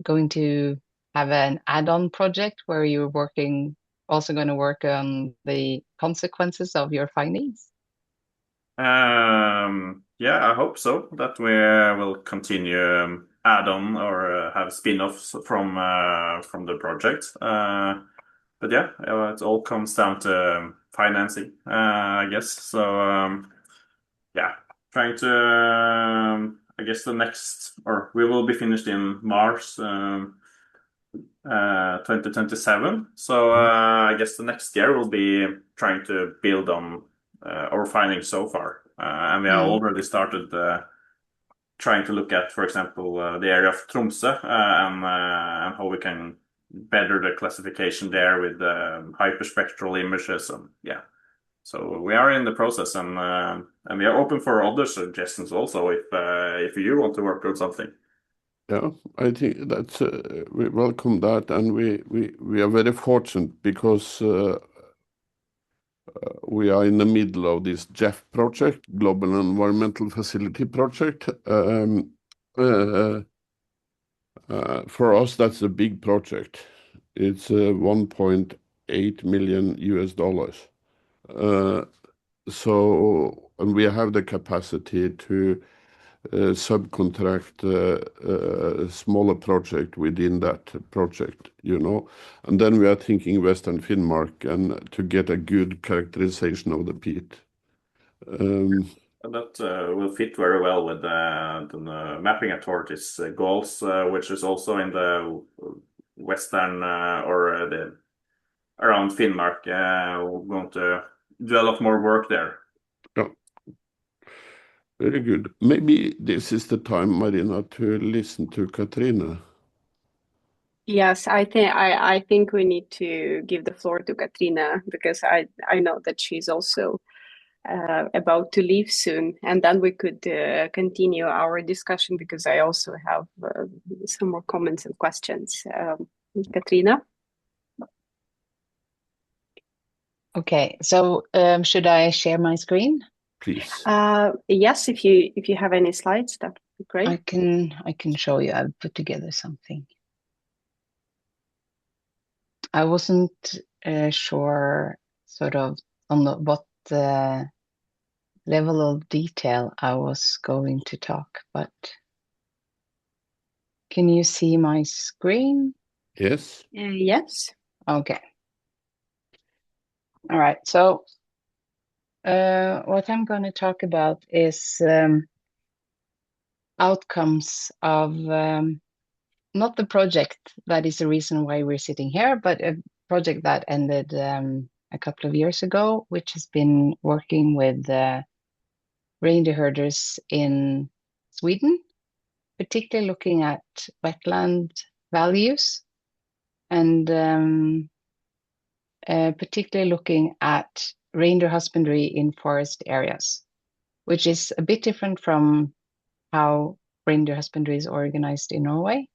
going to have an add-on project where you're also going to work on the consequences of your findings? I hope so, that we will continue add-on or have spin-offs from the project. But it all comes down to financing, I guess. So trying to I guess we will be finished in March 2027. So I guess the next year will be trying to build on our findings so far, and we have already started trying to look at, for example, the area of Tromsø and how we can better the classification there with hyperspectral images and So we are in the process, and we are open for other suggestions also if you want to work on something. Yeah, I think that's we welcome that, and we are very fortunate because we are in the middle of this GEF project, Global Environmental Facility Project. For us, that's a big project. It's $1.8 million US. And we have the capacity to subcontract a smaller project within that project, you know. And then we are thinking Western Finnmark and to get a good characterization of the peat. That will fit very well with the mapping authorities' goals, which is also in the western or the around Finnmark. We're going to do a lot more work there. Yeah. Very good. Maybe this is the time, Marina, to listen to Kathrine. Yes, I think we need to give the floor to Kathrine because I know that she's also about to leave soon, and then we could continue our discussion because I also have some more comments and questions. Kathrine? Okay, so should I share my screen? Please. Yes, if you have any slides, that would be great. I can show you. I've put together something. I wasn't sure sort of on what level of detail I was going to talk, but can you see my screen? Yes. Yes. Okay. All right. So what I'm going to talk about is outcomes of not the project that is the reason why we're sitting here, but a project that ended a couple of years ago, which has been working with reindeer herders in Sweden, particularly looking at wetland values and particularly looking at reindeer husbandry in forest areas, which is a bit different from how reindeer husbandry is organized in Norway.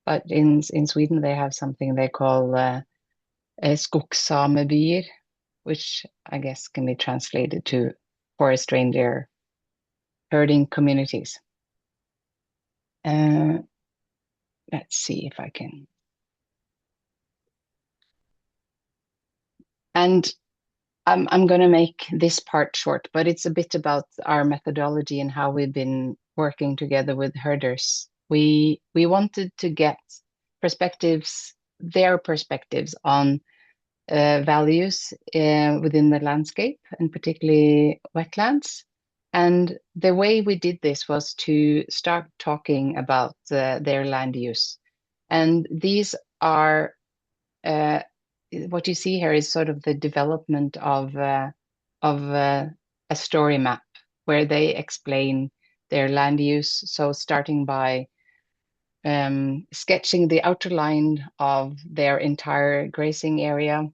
But in Sweden, they have something they call skogssamebyer, which I guess can be translated to forest reindeer herding communities. Let's see if I can. And I'm going to make this part short, but it's a bit about our methodology and how we've been working together with herders. We wanted to get their perspectives on values within the landscape and particularly wetlands. And the way we did this was to start talking about their land use. And these are what you see here is sort of the development of a story map where they explain their land use. So starting by sketching the outer line of their entire grazing area,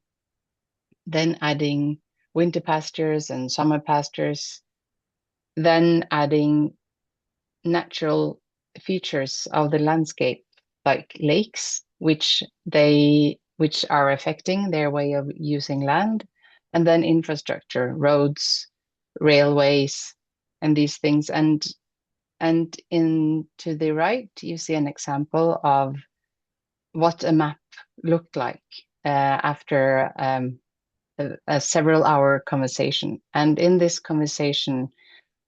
then adding winter pastures and summer pastures, then adding natural features of the landscape like lakes, which are affecting their way of using land, and then infrastructure, roads, railways, and these things. And to the right, you see an example of what a map looked like after a several-hour conversation. And in this conversation,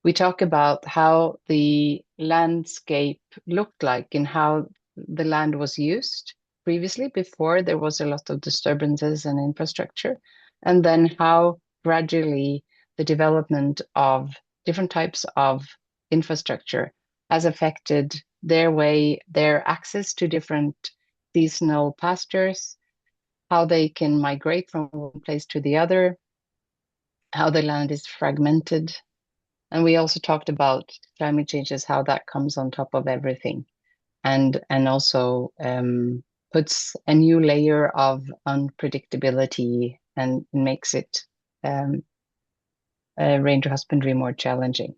we talk about how the landscape looked like and how the land was used previously before there was a lot of disturbances and infrastructure, and then how gradually the development of different types of infrastructure has affected their access to different seasonal pastures, how they can migrate from one place to the other, how the land is fragmented. And we also talked about climate changes, how that comes on top of everything, and also puts a new layer of unpredictability and makes it reindeer husbandry more challenging.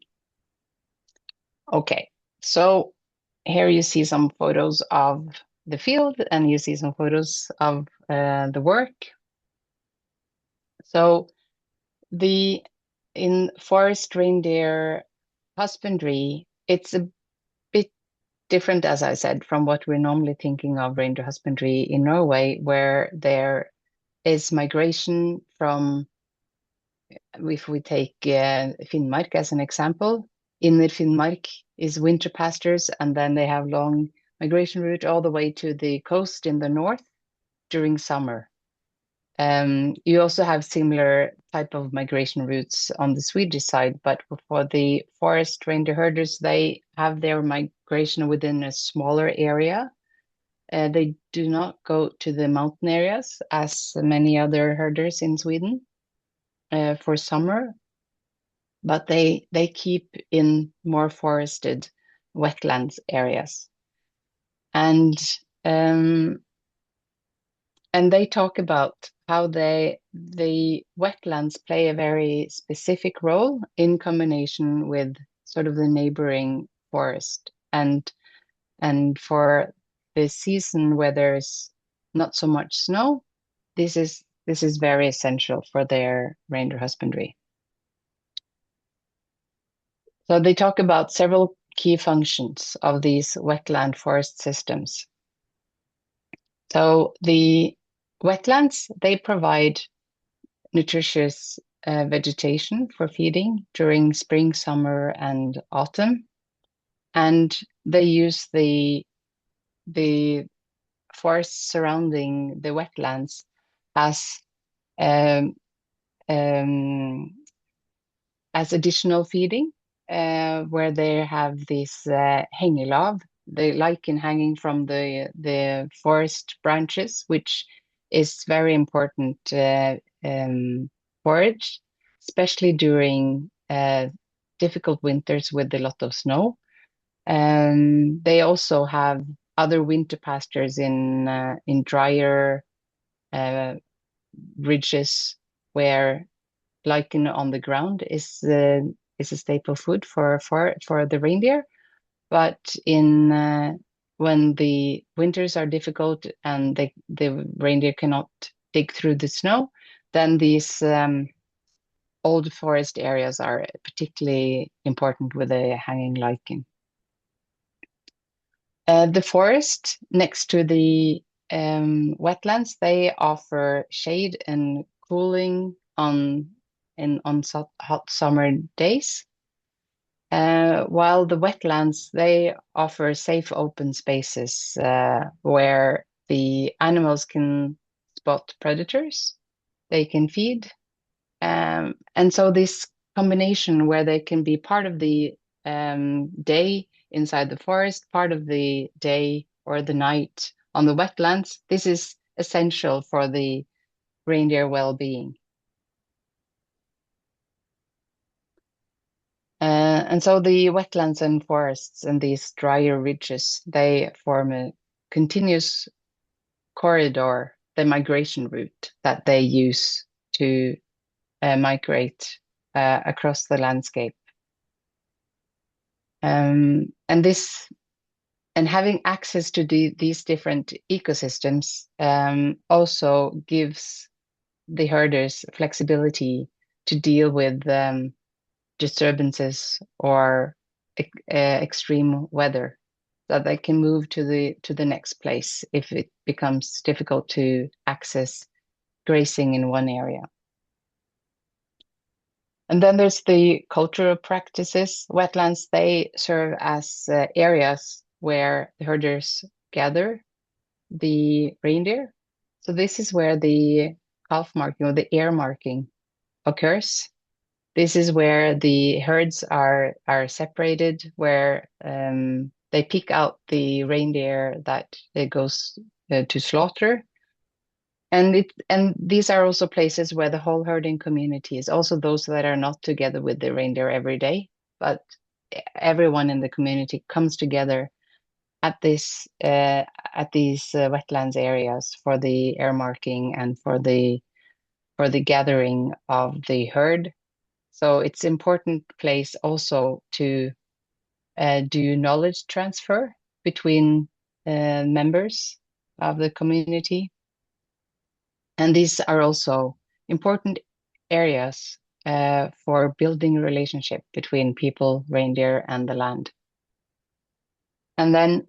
Okay, so here you see some photos of the field and you see some photos of the work. So in forest reindeer husbandry, it's a bit different, as I said, from what we're normally thinking of reindeer husbandry in Norway, where there is migration from, if we take Finnmark as an example, Inner Finnmark is winter pastures, and then they have long migration route all the way to the coast in the north during summer. You also have similar type of migration routes on the Swedish side, but for the forest reindeer herders, they have their migration within a smaller area. They do not go to the mountain areas as many other herders in Sweden for summer, but they keep in more forested wetlands areas. And they talk about how the wetlands play a very specific role in combination with sort of the neighboring forest. And for the season where there's not so much snow, this is very essential for their reindeer husbandry. So they talk about several key functions of these wetland forest systems. So the wetlands, they provide nutritious vegetation for feeding during spring, summer, and autumn. And they use the forests surrounding the wetlands as additional feeding, where they have this hengelav, the lichen hanging from the forest branches, which is very important forage, especially during difficult winters with a lot of snow. They also have other winter pastures in drier ridges where lichen on the ground is a staple food for the reindeer. But when the winters are difficult and the reindeer cannot dig through the snow, then these old forest areas are particularly important with the hanging lichen. The forest next to the wetlands, they offer shade and cooling on hot summer days. While the wetlands, they offer safe open spaces where the animals can spot predators, they can feed. And so this combination where they can be part of the day inside the forest, part of the day or the night on the wetlands, this is essential for the reindeer well-being. And so the wetlands and forests and these drier ridges, they form a continuous corridor, the migration route that they use to migrate across the landscape. And having access to these different ecosystems also gives the herders flexibility to deal with disturbances or extreme weather, so that they can move to the next place if it becomes difficult to access grazing in one area. And then there's the cultural practices. Wetlands, they serve as areas where the herders gather the reindeer. So this is where the calf marking or the ear marking occurs. This is where the herds are separated, where they pick out the reindeer that goes to slaughter. And these are also places where the whole herding community is, also those that are not together with the reindeer every day, but everyone in the community comes together at these wetlands areas for the air marking and for the gathering of the herd. So it's important place also to do knowledge transfer between members of the community. And these are also important areas for building a relationship between people, reindeer, and the land. And then,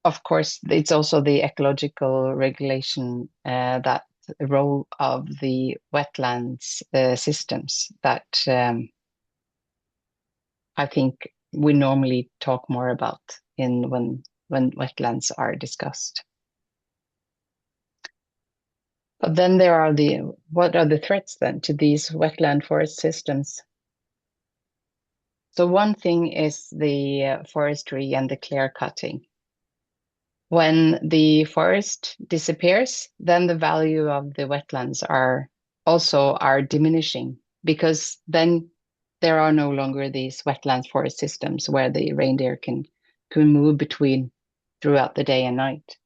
of course, it's also the ecological regulation, that role of the wetlands systems that I think we normally talk more about when wetlands are discussed. But then there are what are the threats then to these wetland forest systems? So one thing is the forestry and the clear cutting. When the forest disappears, then the value of the wetlands are diminishing, because then there are no longer these wetland forest systems where the reindeer can move between throughout the day and night.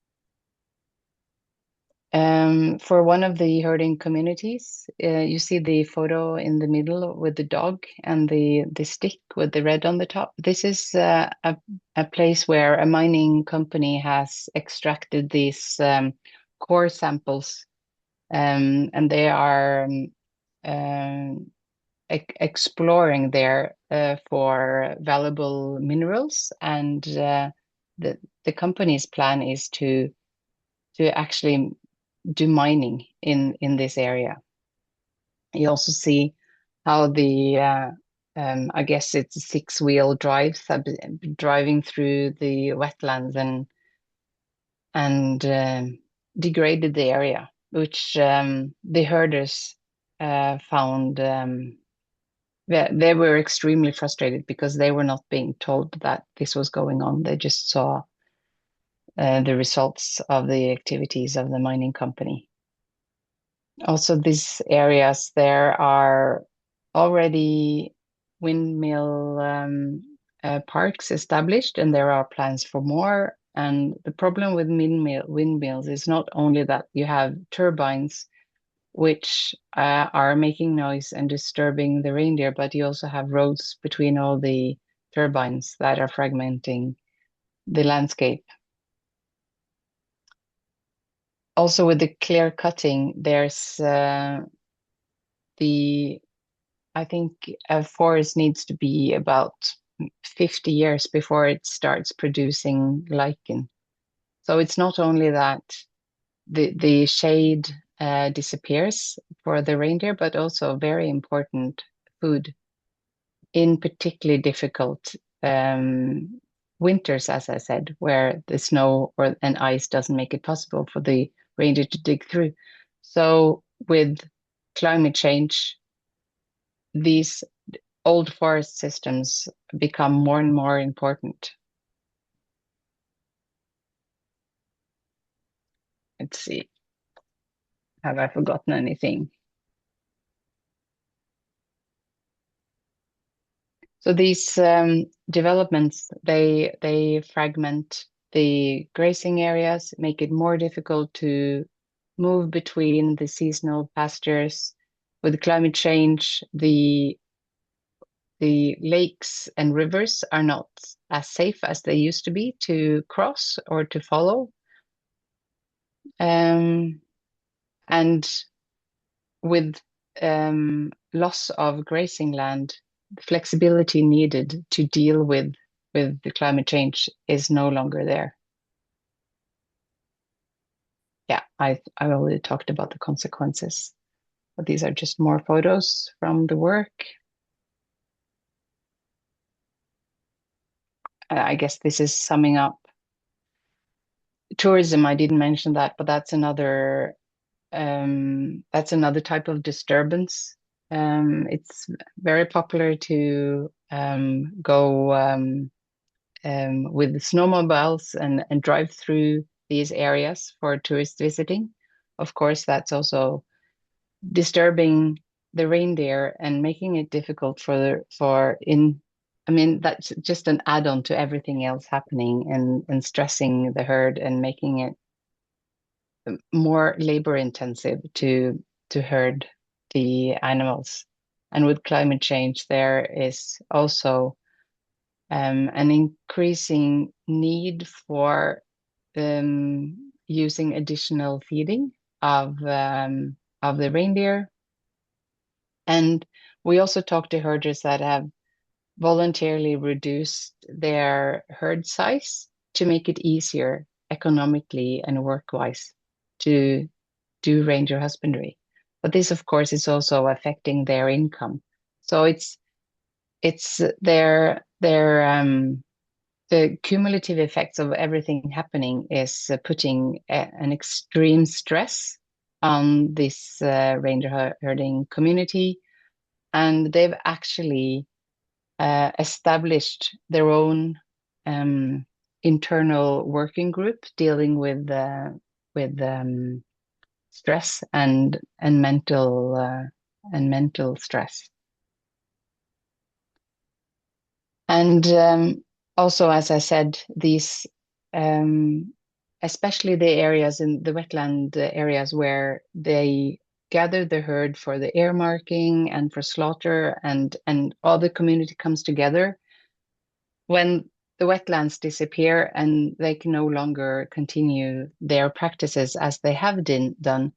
For one of the herding communities, you see the photo in the middle with the dog and the stick with the red on the top. This is a place where a mining company has extracted these core samples, and they are exploring there for valuable minerals, and the company's plan is to actually do mining in this area. You also see how the I guess it's a 6-wheel drive driving through the wetlands and degraded the area, which the herders found. They were extremely frustrated because they were not being told that this was going on. They just saw the results of the activities of the mining company. Also, these areas, there are already windmill parks established, and there are plans for more. And the problem with windmills is not only that you have turbines which are making noise and disturbing the reindeer, but you also have roads between all the turbines that are fragmenting the landscape. Also, with the clear cutting, there's I think a forest needs to be about 50 years before it starts producing lichen. So it's not only that the shade disappears for the reindeer, but also very important food in particularly difficult winters, as I said, where the snow and ice doesn't make it possible for the reindeer to dig through. So with climate change, these old forest systems become more and more important. Let's see. Have I forgotten anything? So these developments, they fragment the grazing areas, make it more difficult to move between the seasonal pastures. With climate change, the lakes and rivers are not as safe as they used to be to cross or to follow. And with loss of grazing land, the flexibility needed to deal with the climate change is no longer there. Yeah, I already talked about the consequences, but these are just more photos from the work. I guess this is summing up tourism. I didn't mention that, but that's another type of disturbance. It's very popular to go with snowmobiles and drive through these areas for tourist visiting. Of course, that's also disturbing the reindeer and making it difficult I mean, that's just an add-on to everything else happening and stressing the herd and making it more labor intensive to herd the animals. And with climate change, there is also an increasing need for using additional feeding of the reindeer. And we also talked to herders that have voluntarily reduced their herd size to make it easier economically and work-wise to do reindeer husbandry. But this, of course, is also affecting their income. So it's the cumulative effects of everything happening is putting an extreme stress on this reindeer herding community, and they've actually established their own internal working group dealing with stress and mental stress. And also, as I said, these especially the areas in the wetland areas where they gather the herd for the air marking and for slaughter, and all the community comes together. When the wetlands disappear and they can no longer continue their practices as they have done,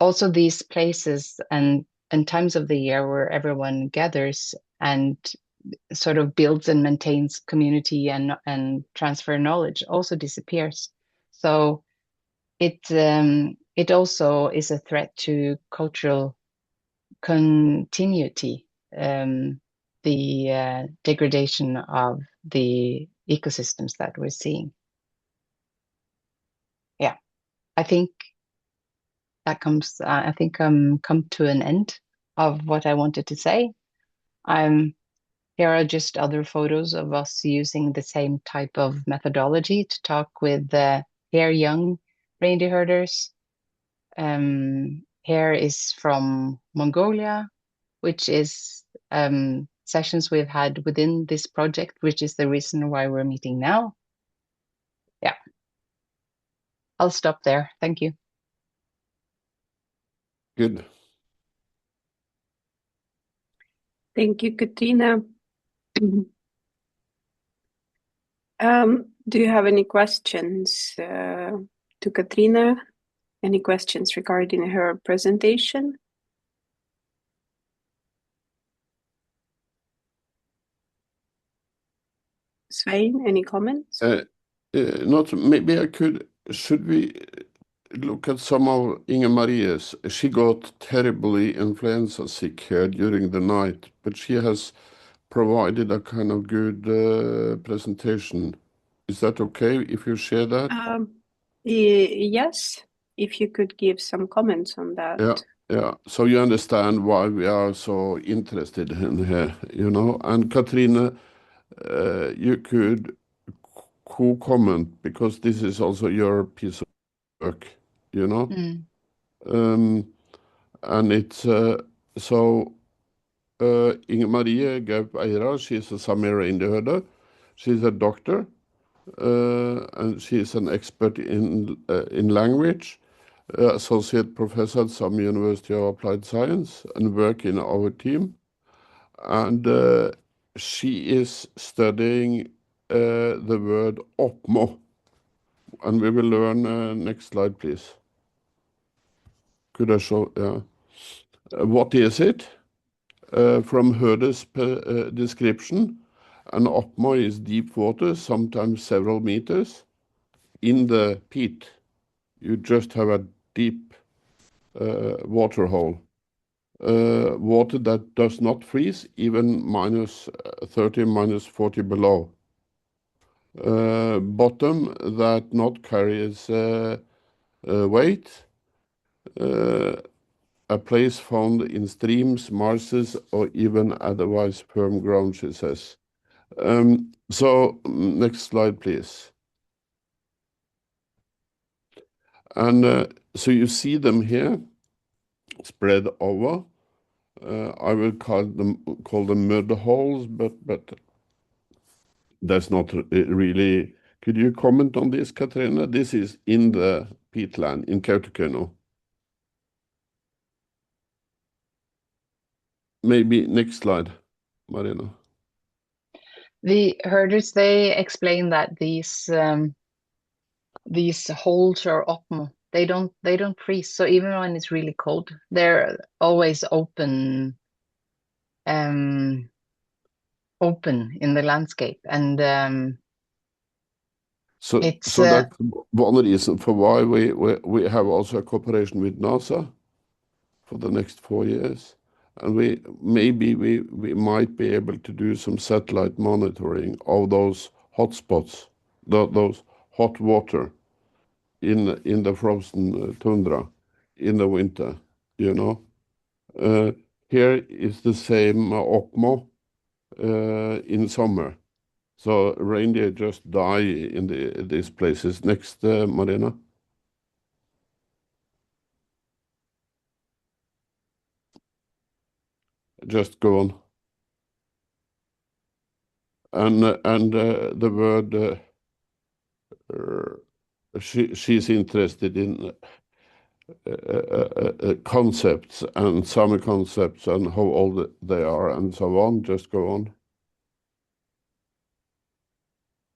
also these places and times of the year where everyone gathers and sort of builds and maintains community and transfer knowledge also disappears. So it also is a threat to cultural continuity, the degradation of the ecosystems that we're seeing. Yeah, I think that comes. I think I'm come to an end of what I wanted to say. Here are just other photos of us using the same type of methodology to talk with here young reindeer herders. Here is from Mongolia, which is sessions we've had within this project, which is the reason why we're meeting now. Yeah, I'll stop there. Thank you. Good. Thank you, Katrine. Do you have any questions to Katrine? Any questions regarding her presentation? Svein, any comments? Maybe I could. Should we look at some of Inge Maria's? She got terribly influenza sick here during the night, but she has provided a kind of good presentation. Is that okay if you share that? Yes, if you could give some comments on that. Yeah. So you understand why we are so interested in her, you know. And Katrine, you could co-comment because this is also your piece of work, you know. And it's so Inge Marie gave Eira, she's a Sami reindeer herder. She's a doctor, and she's an expert in language, associate professor at Sámi University of Applied Science, and work in our team. And she is studying the word Opmu, and we will learn. Next slide, please. Could I show? Yeah. What is it? From Herder's description, an Opmu is deep water, sometimes several meters, in the peat. You just have a deep water hole. Water that does not freeze, even -30, -40 below. Bottom that not carries weight. A place found in streams, marshes, or even otherwise firm ground, she says. So next slide, please. And so you see them here, spread over. I will call them mud holes, but that's not really. Could you comment on this, Katrine? This is in the peatland in Kautokeino. Maybe next slide, Marina. The herders, they explain that these holes are Opmu. They don't freeze. So even when it's really cold, they're always open open in the landscape, and so it's that's one reason for why we have also a cooperation with NASA for the next 4 years, and we might be able to do some satellite monitoring of those hotspots, those hot water in the frozen tundra in the winter, you know. Here is the same Opmu in summer. So reindeer just die in these places. Next, Marina. Just go on. And the word she's interested in concepts and Sami concepts and how old they are and so on. Just go on.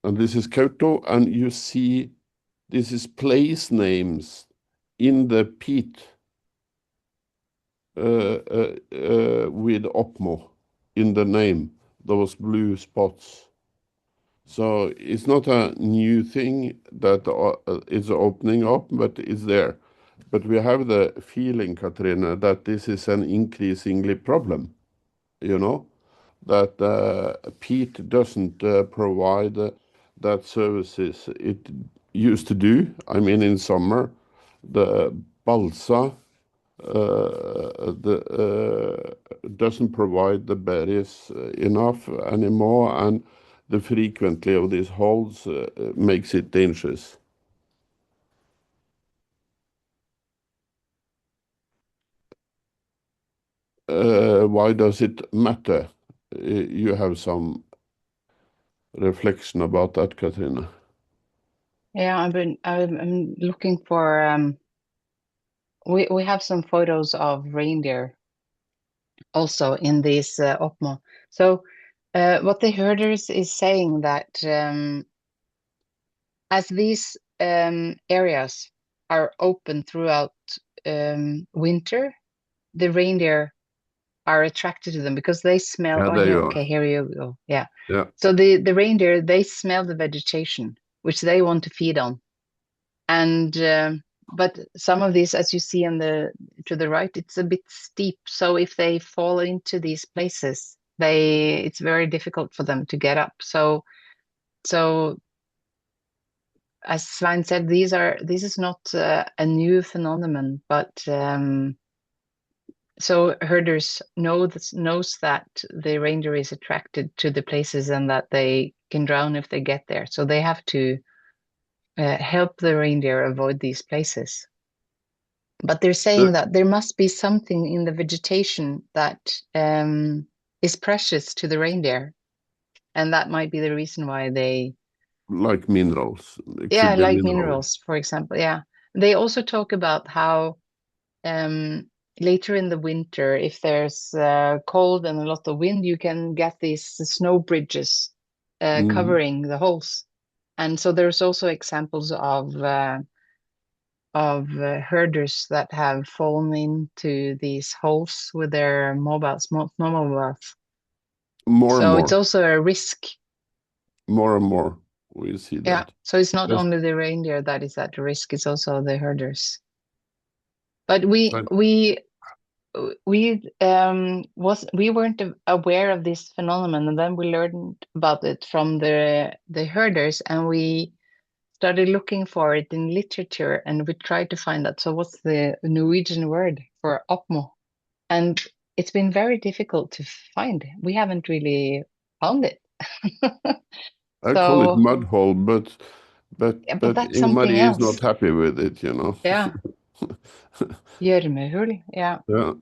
And this is Kauto, and you see this is place names in the peat with Opmu in the name, those blue spots. So it's not a new thing that is opening up, but it's there. But we have the feeling, Kathrine, that this is an increasingly problem, you know, that peat doesn't provide that services it used to do. I mean, in summer, the balsa doesn't provide the berries enough anymore, and the frequency of these holes makes it dangerous. Why does it matter? You have some reflection about that, Kathrine? Yeah, I'm looking for we have some photos of reindeer also in this Opmu. So what the herders is saying that as these areas are open throughout winter, the reindeer are attracted to them because they smell. Yeah, oh, there here, you are. okay, here you go. Yeah. Yeah. So the reindeer, they smell the vegetation, which they want to feed on. And but some of these, as you see on to the right, it's a bit steep. So if they fall into these places, it's very difficult for them to get up. So as Svein said, this is not a new phenomenon, but so herders knows that the reindeer is attracted to the places and that they can drown if they get there. So they have to help the reindeer avoid these places. But they're saying that there must be something in the vegetation that is precious to the reindeer, and that might be the reason why they like minerals. Yeah, like minerals, for example. Yeah. They also talk about how later in the winter, if there's cold and a lot of wind, you can get these snow bridges covering the holes. And so there's also examples of herders that have fallen into these holes with their snowmobiles. So it's also a risk. More and more we see that. Yeah, so it's not only the reindeer that is at risk, it's also the herders. But we weren't aware of this phenomenon, and then we learned about it from the herders, and we started looking for it in literature, and we tried to find that. So what's the Norwegian word for Opmu? And it's been very difficult to find. We haven't really found it. I call it mud hole, but that's something else. Is not happy with it, you know. Yeah. Gjørmehull, yeah. Yeah.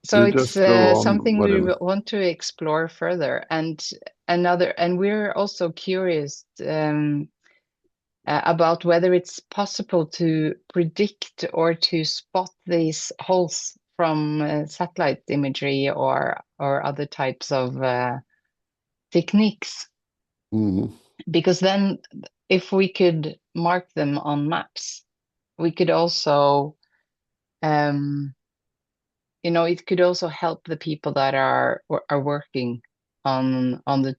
So it's something we want to explore further, and we're also curious about whether it's possible to predict or to spot these holes from satellite imagery or other types of techniques. Because then if we could mark them on maps, we could also it could also help the people that are working on the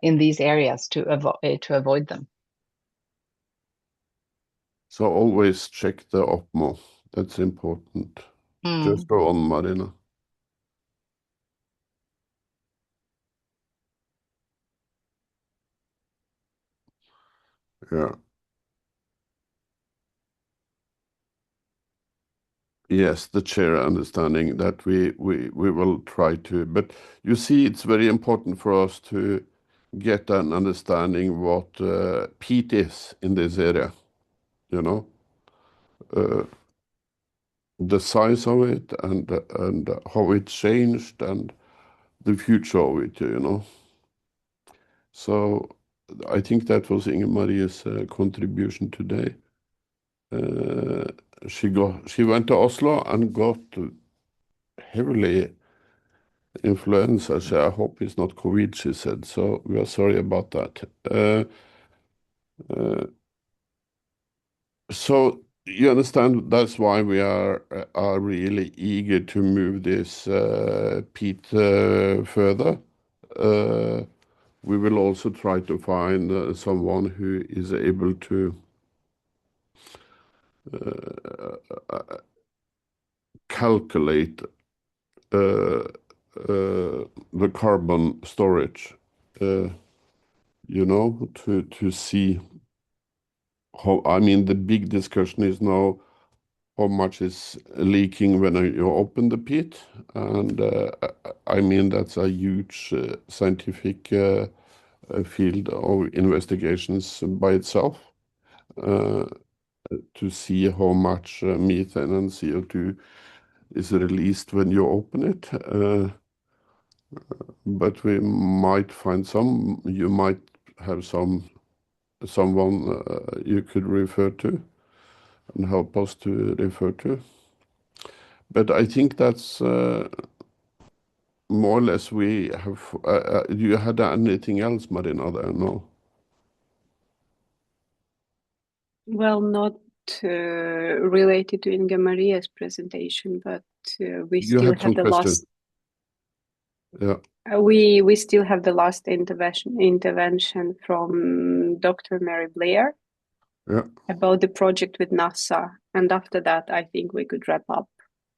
in these areas to avoid them. So always check the Opmu. That's important. Just go on, Marina. Yeah. Yes, the chair understanding that we will try to, but you see, it's very important for us to get an understanding what peat is in this area, the size of it and how it changed and the future of it, So I think that was Inger-Marie's contribution today. She went to Oslo and got heavily influenza. I hope it's not COVID, she said. So we are sorry about that. So you understand that's why we are really eager to move this peat further. We will also try to find someone who is able to calculate the carbon storage, to see how, the big discussion is now how much is leaking when you open the pit. And that's a huge scientific field of investigations by itself. To see how much methane and CO2 is released when you open it. But we might find some, you might have someone you could refer to and help us to refer to. But I think that's more or less we have. You had anything else, Marina, there? No? Well, not related to Inger-Marie's presentation, but we You still had have some the question. last. Yeah. We still have the last intervention from Dr. Mary Blair. Yeah. About the project with NASA, and after that, I think we could wrap up.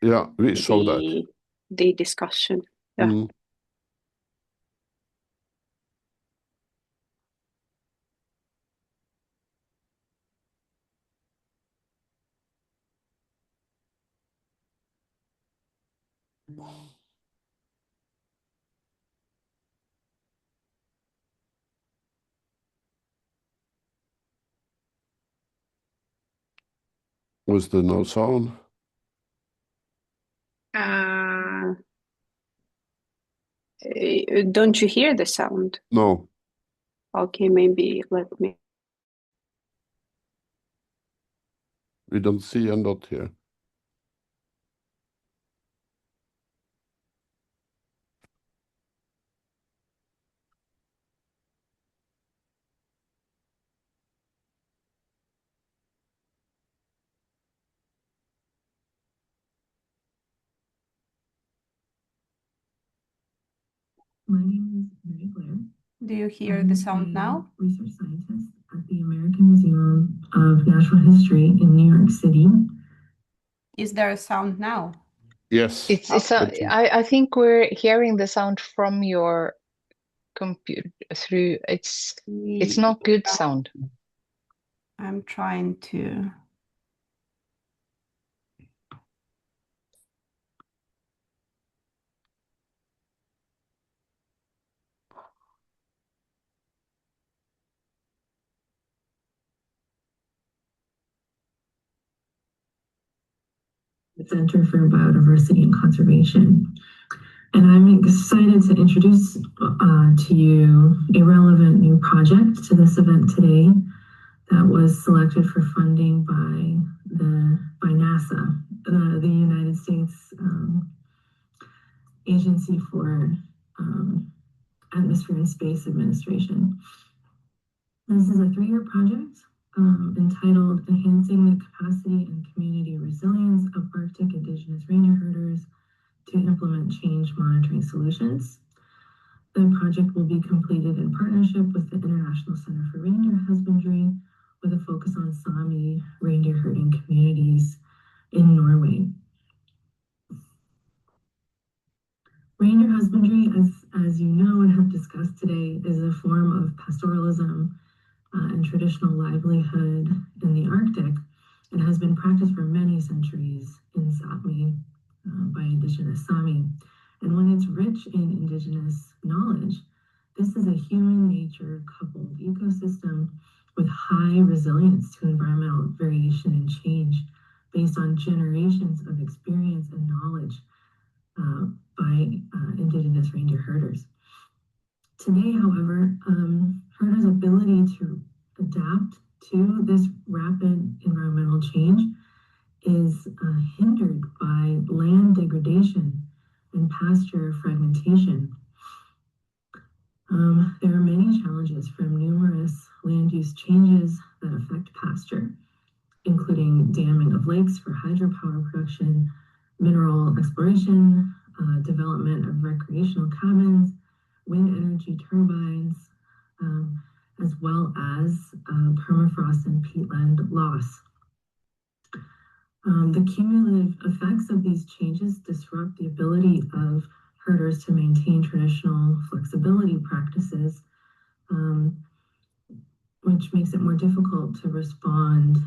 Yeah, we saw that. The discussion. Yeah. Mm. Was there no sound? Don't you hear the sound? No. Okay, maybe let me. We don't see and not hear. My name is Mary Blair. Do you hear the sound now? Research scientist at the American Museum of Natural History in New York City. Is there a sound now? Yes. I think we're hearing the sound from your computer through. It's not good sound. I'm trying to. The Center for Biodiversity and Conservation. And I'm excited to introduce to you a relevant new project to this event today that was selected for funding by NASA, the United States Agency for Atmosphere and Space Administration. This is a 3-year project entitled Enhancing the Capacity and Community Resilience of Arctic Indigenous Reindeer Herders to Implement Change Monitoring Solutions. The project will be completed in partnership with the International Center for Reindeer Husbandry, with a focus on Sámi reindeer herding communities in Norway. Reindeer husbandry, as you know and have discussed today, is a form of pastoralism and traditional livelihood in the Arctic, and has been practiced for many centuries in Sápmi by indigenous Sami. And when it's rich in indigenous knowledge, this is a human nature coupled ecosystem with high resilience to environmental variation and change based on generations of experience and knowledge by indigenous reindeer herders. Today, however, herders' ability to adapt to this rapid environmental change is hindered by land degradation and pasture fragmentation. There are many challenges from numerous land use changes that affect pasture, including damming of lakes for hydropower production, mineral exploration, development of recreational cabins, wind energy turbines, as well as permafrost and peatland loss. The cumulative effects of these changes disrupt the ability of herders to maintain traditional flexibility practices, which makes it more difficult to respond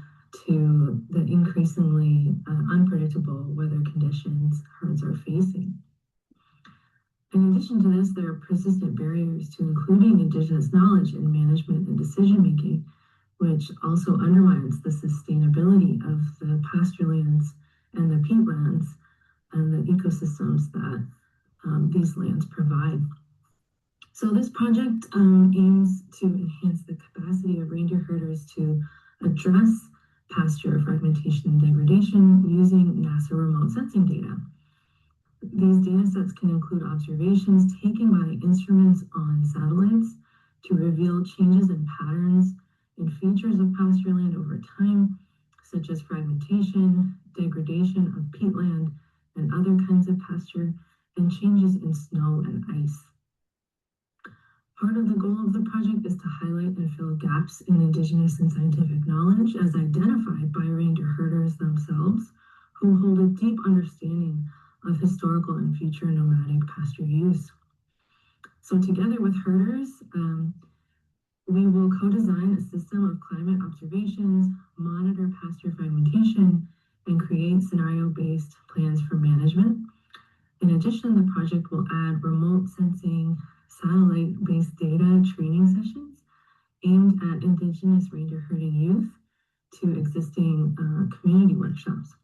to the increasingly unpredictable weather conditions herds are facing. In addition to this, there are persistent barriers to including indigenous knowledge in management and decision-making, which also undermines the sustainability of the pasturelands and the peatlands and the ecosystems that these lands provide. So this project aims to enhance the capacity of reindeer herders to address pasture fragmentation and degradation using NASA remote sensing data. These data sets can include observations taken by instruments on satellites to reveal changes in patterns and features of pastureland over time, such as fragmentation, degradation of peatland and other kinds of pasture, and changes in snow and ice. Part of the goal of the project is to highlight and fill gaps in indigenous and scientific knowledge as identified by reindeer herders themselves, who hold a deep understanding of historical and future nomadic pasture use. So together with herders, we will co-design a system of climate observations, monitor pasture fragmentation, and create scenario-based plans for management. In addition, the project will add remote sensing, satellite-based data training sessions aimed at indigenous reindeer herding youth to existing community workshops.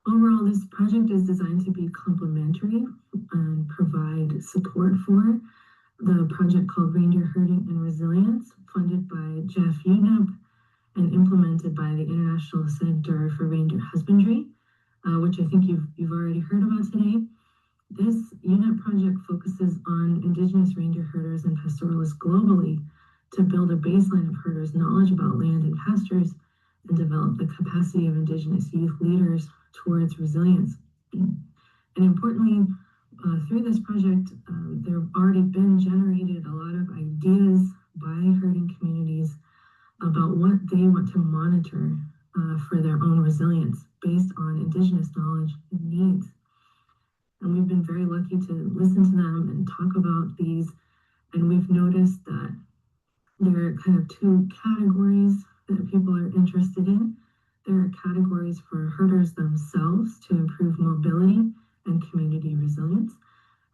Overall, this project is designed to be complementary and provide support for the project called Reindeer Herding and Resilience, funded by GEF-UNEP and implemented by the International Center for Reindeer Husbandry, which I think you've already heard about today. This UNEP project focuses on indigenous reindeer herders and pastoralists globally to build a baseline of herders' knowledge about land and pastures and develop the capacity of indigenous youth leaders towards resilience. And importantly, through this project, there have already been generated a lot of ideas by herding communities about what they want to monitor for their own resilience based on indigenous knowledge and needs. And we've been very lucky to listen to them and talk about these. And we've noticed that there are kind of two categories that people are interested in. There are categories for herders themselves to improve mobility and community resilience.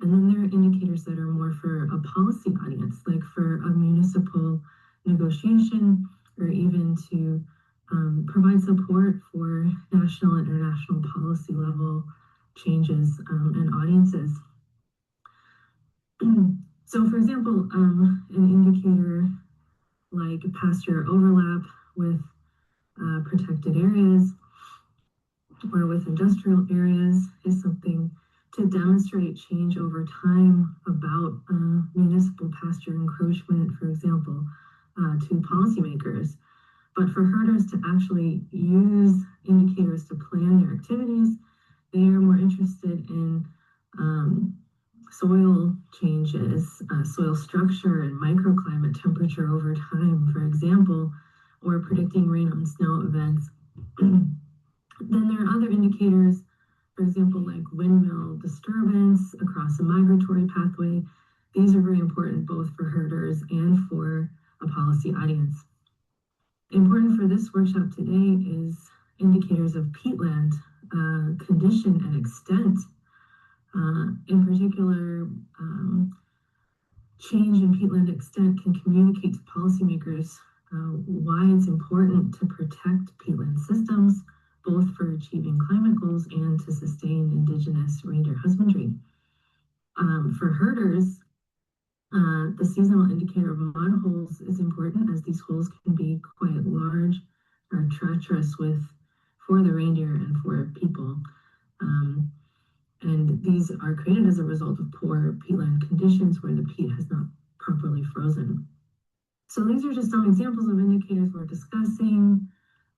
And then there are indicators that are more for a policy audience, like for a municipal negotiation, or even to provide support for national and international policy level changes and audiences. So for example, an indicator like pasture overlap with protected areas or with industrial areas is something to demonstrate change over time about municipal pasture encroachment, for example, to policymakers. But for herders to actually use indicators to plan their activities, they are more interested in soil changes, soil structure and microclimate temperature over time, for example, or predicting rain on snow events. Then there are other indicators, for example, like windmill disturbance across a migratory pathway. These are very important both for herders and for a policy audience. Important for this workshop today is indicators of peatland condition and extent. In particular, change in peatland extent can communicate to policymakers why it's important to protect peatland systems, both for achieving climate goals and to sustain indigenous reindeer husbandry. For herders, the seasonal indicator of mud holes is important, as these holes can be quite large or treacherous for the reindeer and for people. And these are created as a result of poor peatland conditions where the peat has not properly frozen. So these are just some examples of indicators we're discussing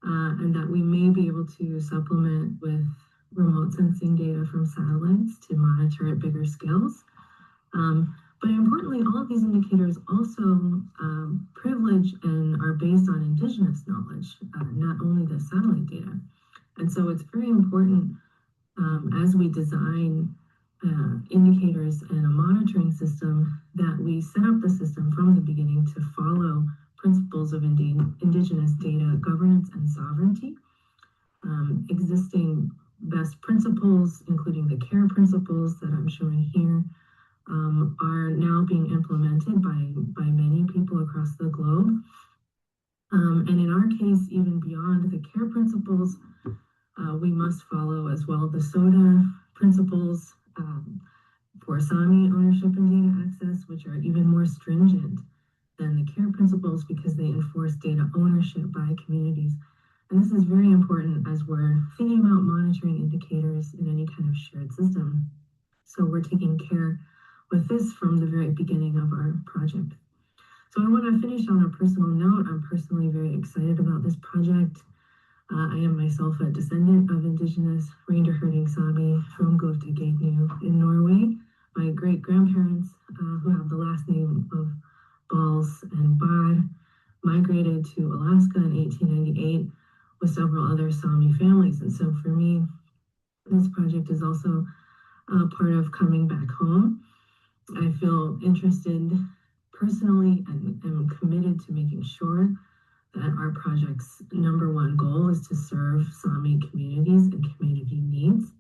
and that we may be able to supplement with remote sensing data from satellites to monitor at bigger scales. But importantly, all of these indicators also privilege and are based on indigenous knowledge, not only the satellite data. And so it's very important as we design indicators and a monitoring system that we set up the system from the beginning to follow principles of indigenous data governance and sovereignty. Existing best principles, including the CARE principles that I'm showing here, are now being implemented by many people across the globe. And in our case, even beyond the CARE principles, we must follow as well the SODA principles for Sámi ownership and data access, which are even more stringent than the CARE principles because they enforce data ownership by communities. And this is very important as we're thinking about monitoring indicators in any kind of shared system. So we're taking care with this from the very beginning of our project. So I want to finish on a personal note. I'm personally very excited about this project. I am myself a descendant of indigenous reindeer herding Sámi from Gautageinu in Norway. My great-grandparents, who have the last name of Balls and Bad, migrated to Alaska in 1898 with several other Sámi families. And so for me, this project is also part of coming back home. I feel interested personally and am committed to making sure that our project's #1 goal is to serve Sámi communities and community needs.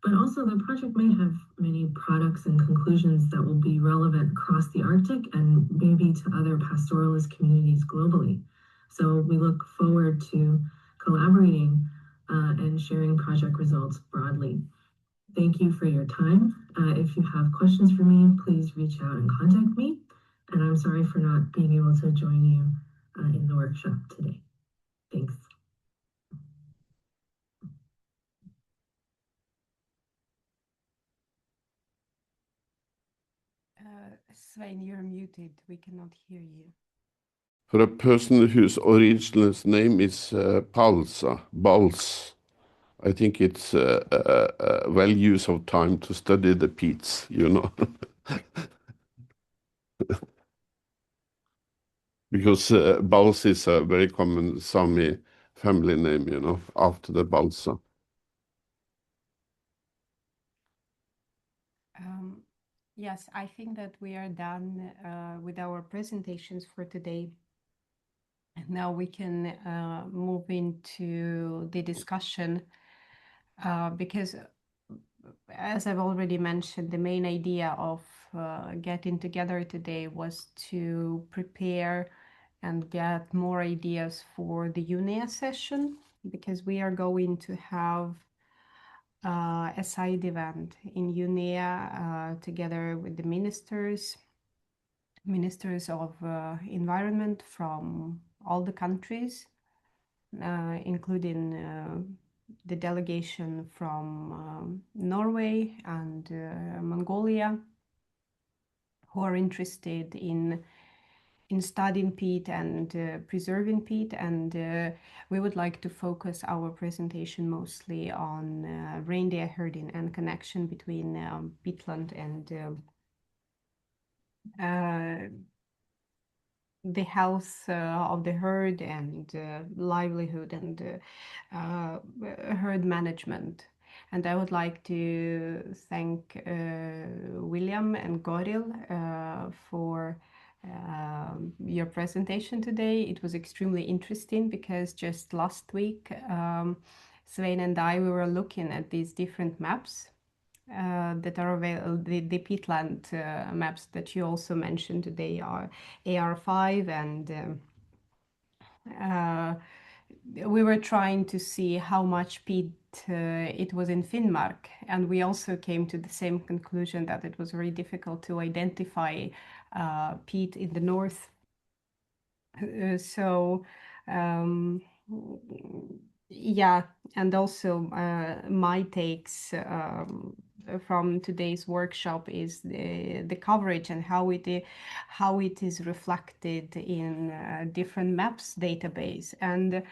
But also the project may have many products and conclusions that will be relevant across the Arctic and maybe to other pastoralist communities globally. So we look forward to collaborating and sharing project results broadly. Thank you for your time. If you have questions for me, please reach out and contact me. And I'm sorry for not being able to join you in the workshop today. Thanks. Svein, you're muted. We cannot hear you. For a person whose original name is Balls, I think it's well use of time to study the peats, you know. Because Balls is a very common Sámi family name, you know, after the Balsa. Yes, I think that we are done with our presentations for today. And now we can move into the discussion because, as I've already mentioned, the main idea of getting together today was to prepare and get more ideas for the UNEA session, because we are going to have a side event in UNEA together with the ministers of environment from all the countries, including the delegation from Norway and Mongolia, who are interested in in studying peat and preserving peat, and we would like to focus our presentation mostly on reindeer herding and connection between peatland and the health of the herd and livelihood and herd management. And I would like to thank William and Goril for your presentation today. It was extremely interesting because just last week, Svein and I, we were looking at these different maps that are available, the peatland maps that you also mentioned today are AR5, and we were trying to see how much peat it was in Finnmark, and we also came to the same conclusion that it was very difficult to identify peat in the north. Yeah, and also my takes from today's workshop is the coverage and how it is reflected in different maps database. And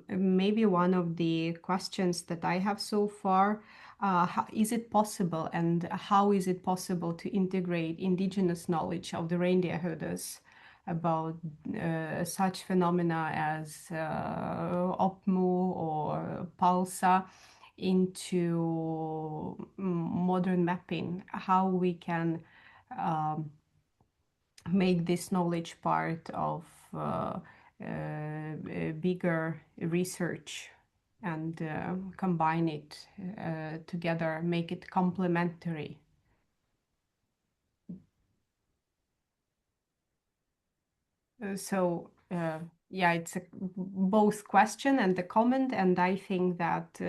maybe one of the questions that I have so far, is it possible, and how is it possible to integrate indigenous knowledge of the reindeer herders about such phenomena as Opmu or Palsa into modern mapping, how we can make this knowledge part of bigger research and combine it together, make it complementary. Yeah, it's both question and the comment, and I think that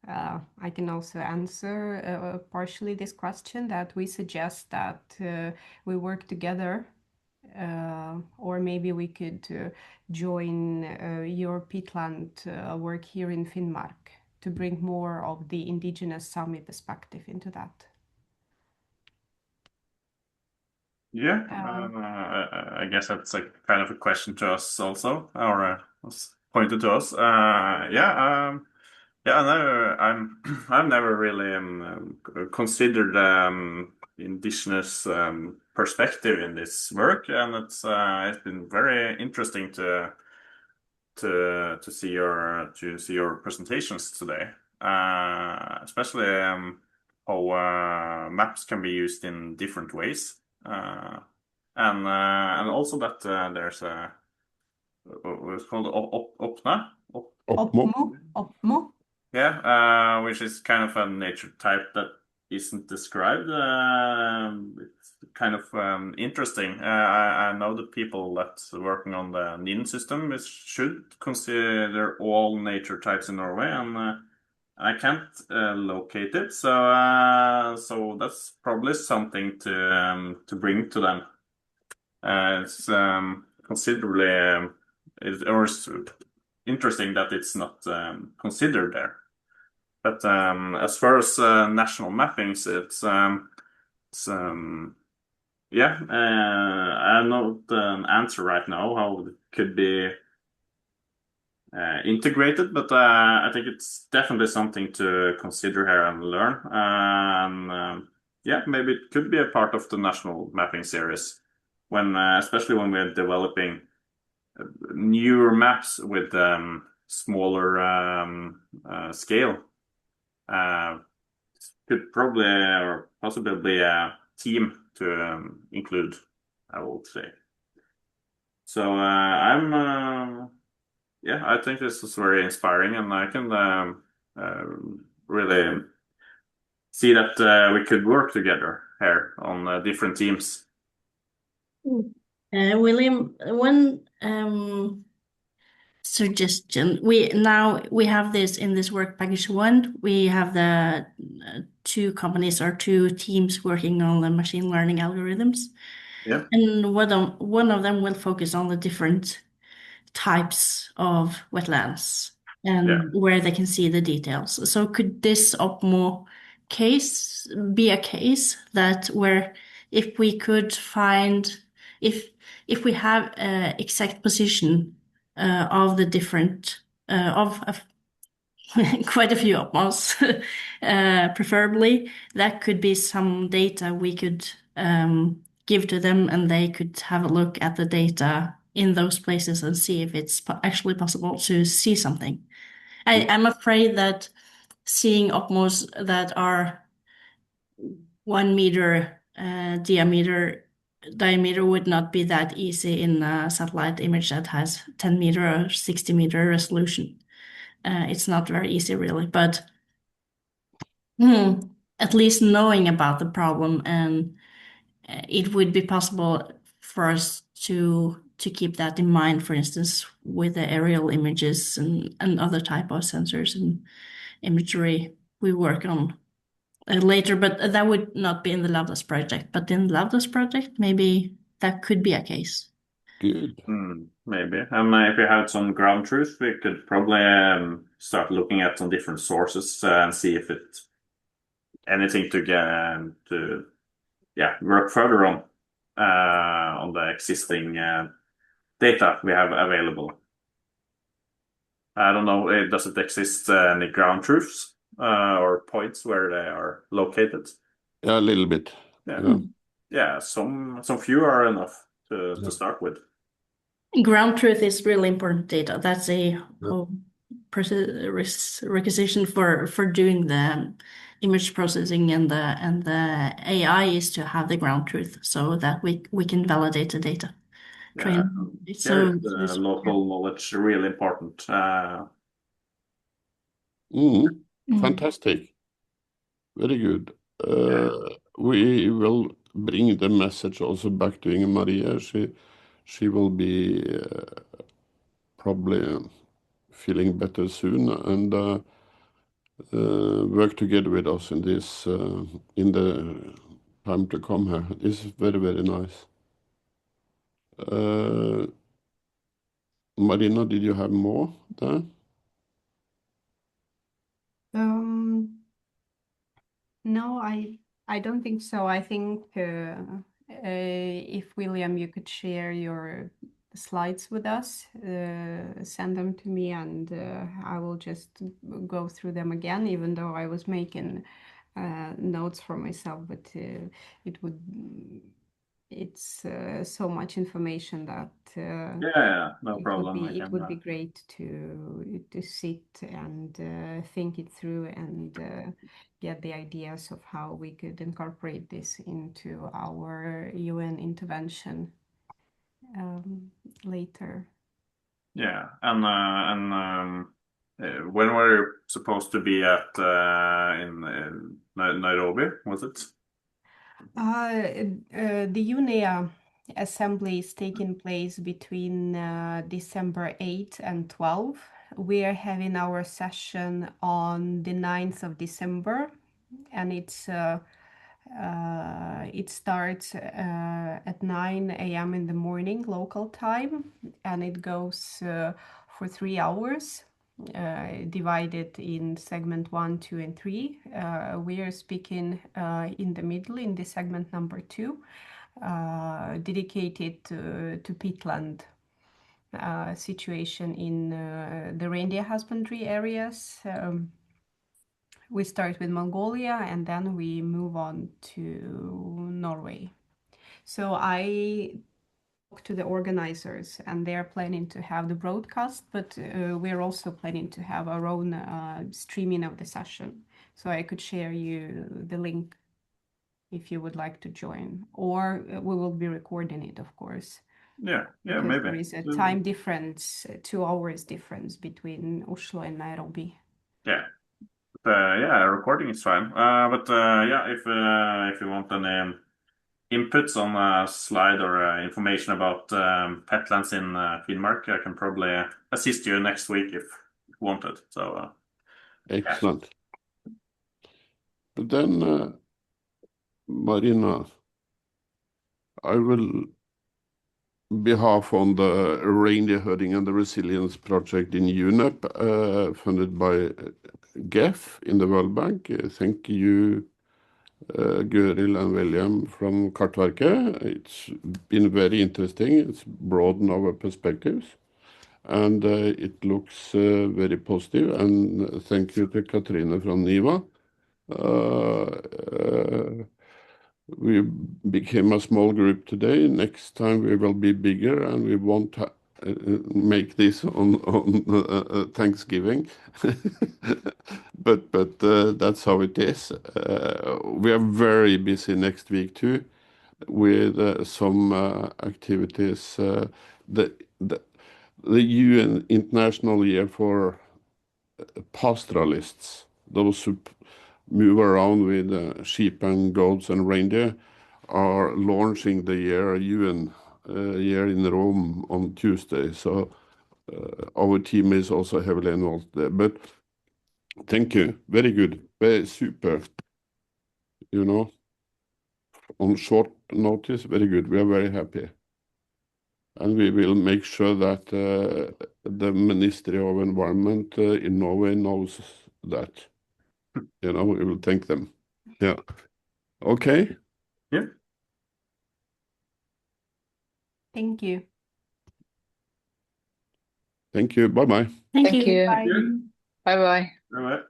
I can also answer partially this question, that we suggest that we work together, or maybe we could join your peatland work here in Finnmark to bring more of the indigenous Sami perspective into that. Yeah, I guess that's like kind of a question to us also, or was pointed to us. Yeah, I've never really considered indigenous perspective in this work, and it's been very interesting to see your presentations today, especially how maps can be used in different ways, and also that there's a what's called Opmu. Yeah, which is kind of a nature type that isn't described. It's kind of interesting. I know the people that's working on the NIVA system should consider all nature types in Norway, and I can't locate it. So that's probably something to bring to them. It's considerably it's interesting that it's not considered there. But as far as national mappings, yeah, I have not an answer right now how it could be integrated, but I think it's definitely something to consider here and learn. Yeah, maybe it could be a part of the national mapping series, when especially when we're developing newer maps with smaller scale. Could probably or possibly be a team to include, I would say. So yeah, I think this is very inspiring, and I can really see that we could work together here on different teams. William, one suggestion. We have this in this work package 1. We have the 2 companies or 2 teams working on the machine learning algorithms. Yeah. And one of them will focus on the different types of wetlands and where they can see the details. So could this Opmu case be a case that where if we could find if we have exact position of the different of quite a few Opmus, preferably, that could be some data we could give to them, and they could have a look at the data in those places and see if it's actually possible to see something. I'm afraid that seeing Opmus that are 1 meter diameter would not be that easy in a satellite image that has 10 meter or 60 meter resolution. It's not very easy, really, but at least knowing about the problem, and it would be possible for us to keep that in mind, for instance, with the aerial images and other type of sensors and imagery we work on later, but that would not be in the Lavdas project. But in the Lavdas project, maybe that could be a case. Good. Maybe. If we had some ground truth, we could probably start looking at some different sources and see if it's anything to get to work further on the existing data we have available. I don't know, does it exist any ground truths or points where they are located? Yeah, a little bit. Yeah, some few are enough to start with. Ground truth is really important data. That's a requisition for doing the image processing, and the AI is to have the ground truth so that we can validate the data. Local knowledge really important. Fantastic. Very good. We will bring the message also back to Inge Maria. She will be probably feeling better soon and work together with us in this in the time to come here. This is very, very nice. Marina, did you have more there? No, I don't think so. I think if William, you could share your slides with us, send them to me, and I will just go through them again, even though I was making notes for myself, but it's so much information that no problem. It would be great to sit and think it through and get the ideas of how we could incorporate this into our UN intervention later. Yeah, and when were you supposed to be at in Nairobi? Was it? The UNEA assembly is taking place between December 8 and 12. We are having our session on the 9th of December, and it starts at 9 a.m. in the morning local time, and it goes for 3 hours. Divided in segment 1, 2, and 3. We are speaking in the middle in the segment number 2, dedicated to peatland situation in the reindeer husbandry areas. We start with Mongolia and then we move on to Norway. So I to the organizers, and they are planning to have the broadcast, but we're also planning to have our own streaming of the session. So I could share you the link if you would like to join, or we will be recording it, of course. Yeah, because maybe. There is a time difference, 2 hours difference between Oslo and Nairobi. Recording is fine. If you want any inputs on a slide or information about peatlands in Finnmark, I can probably assist you next week if wanted. So excellent. But then, Marina, I will, behalf on the Reindeer Herding and the Resilience Project in UNEP, funded by GEF in the World Bank, thank you Gøril and William from Kartverket. It's been very interesting. It's broadened our perspectives, and it looks very positive. And thank you to Kathrine from NIVA. We became a small group today. Next time we will be bigger, and we won't make this on Thanksgiving. but that's how it is. We are very busy next week too, with some activities. The UN International Year for Pastoralists, those who move around with sheep and goats and reindeer, are launching the UN year in Rome on Tuesday. So our team is also heavily involved there. But thank you. Very good. Very super. You know, on short notice, very good. We are very happy. And we will make sure that the Ministry of Environment in Norway knows that. You know, we will thank them. Yeah. Okay. Yeah. Thank you. Thank you. Bye-bye. Thank Thank you. you. Bye. Bye-bye. All right.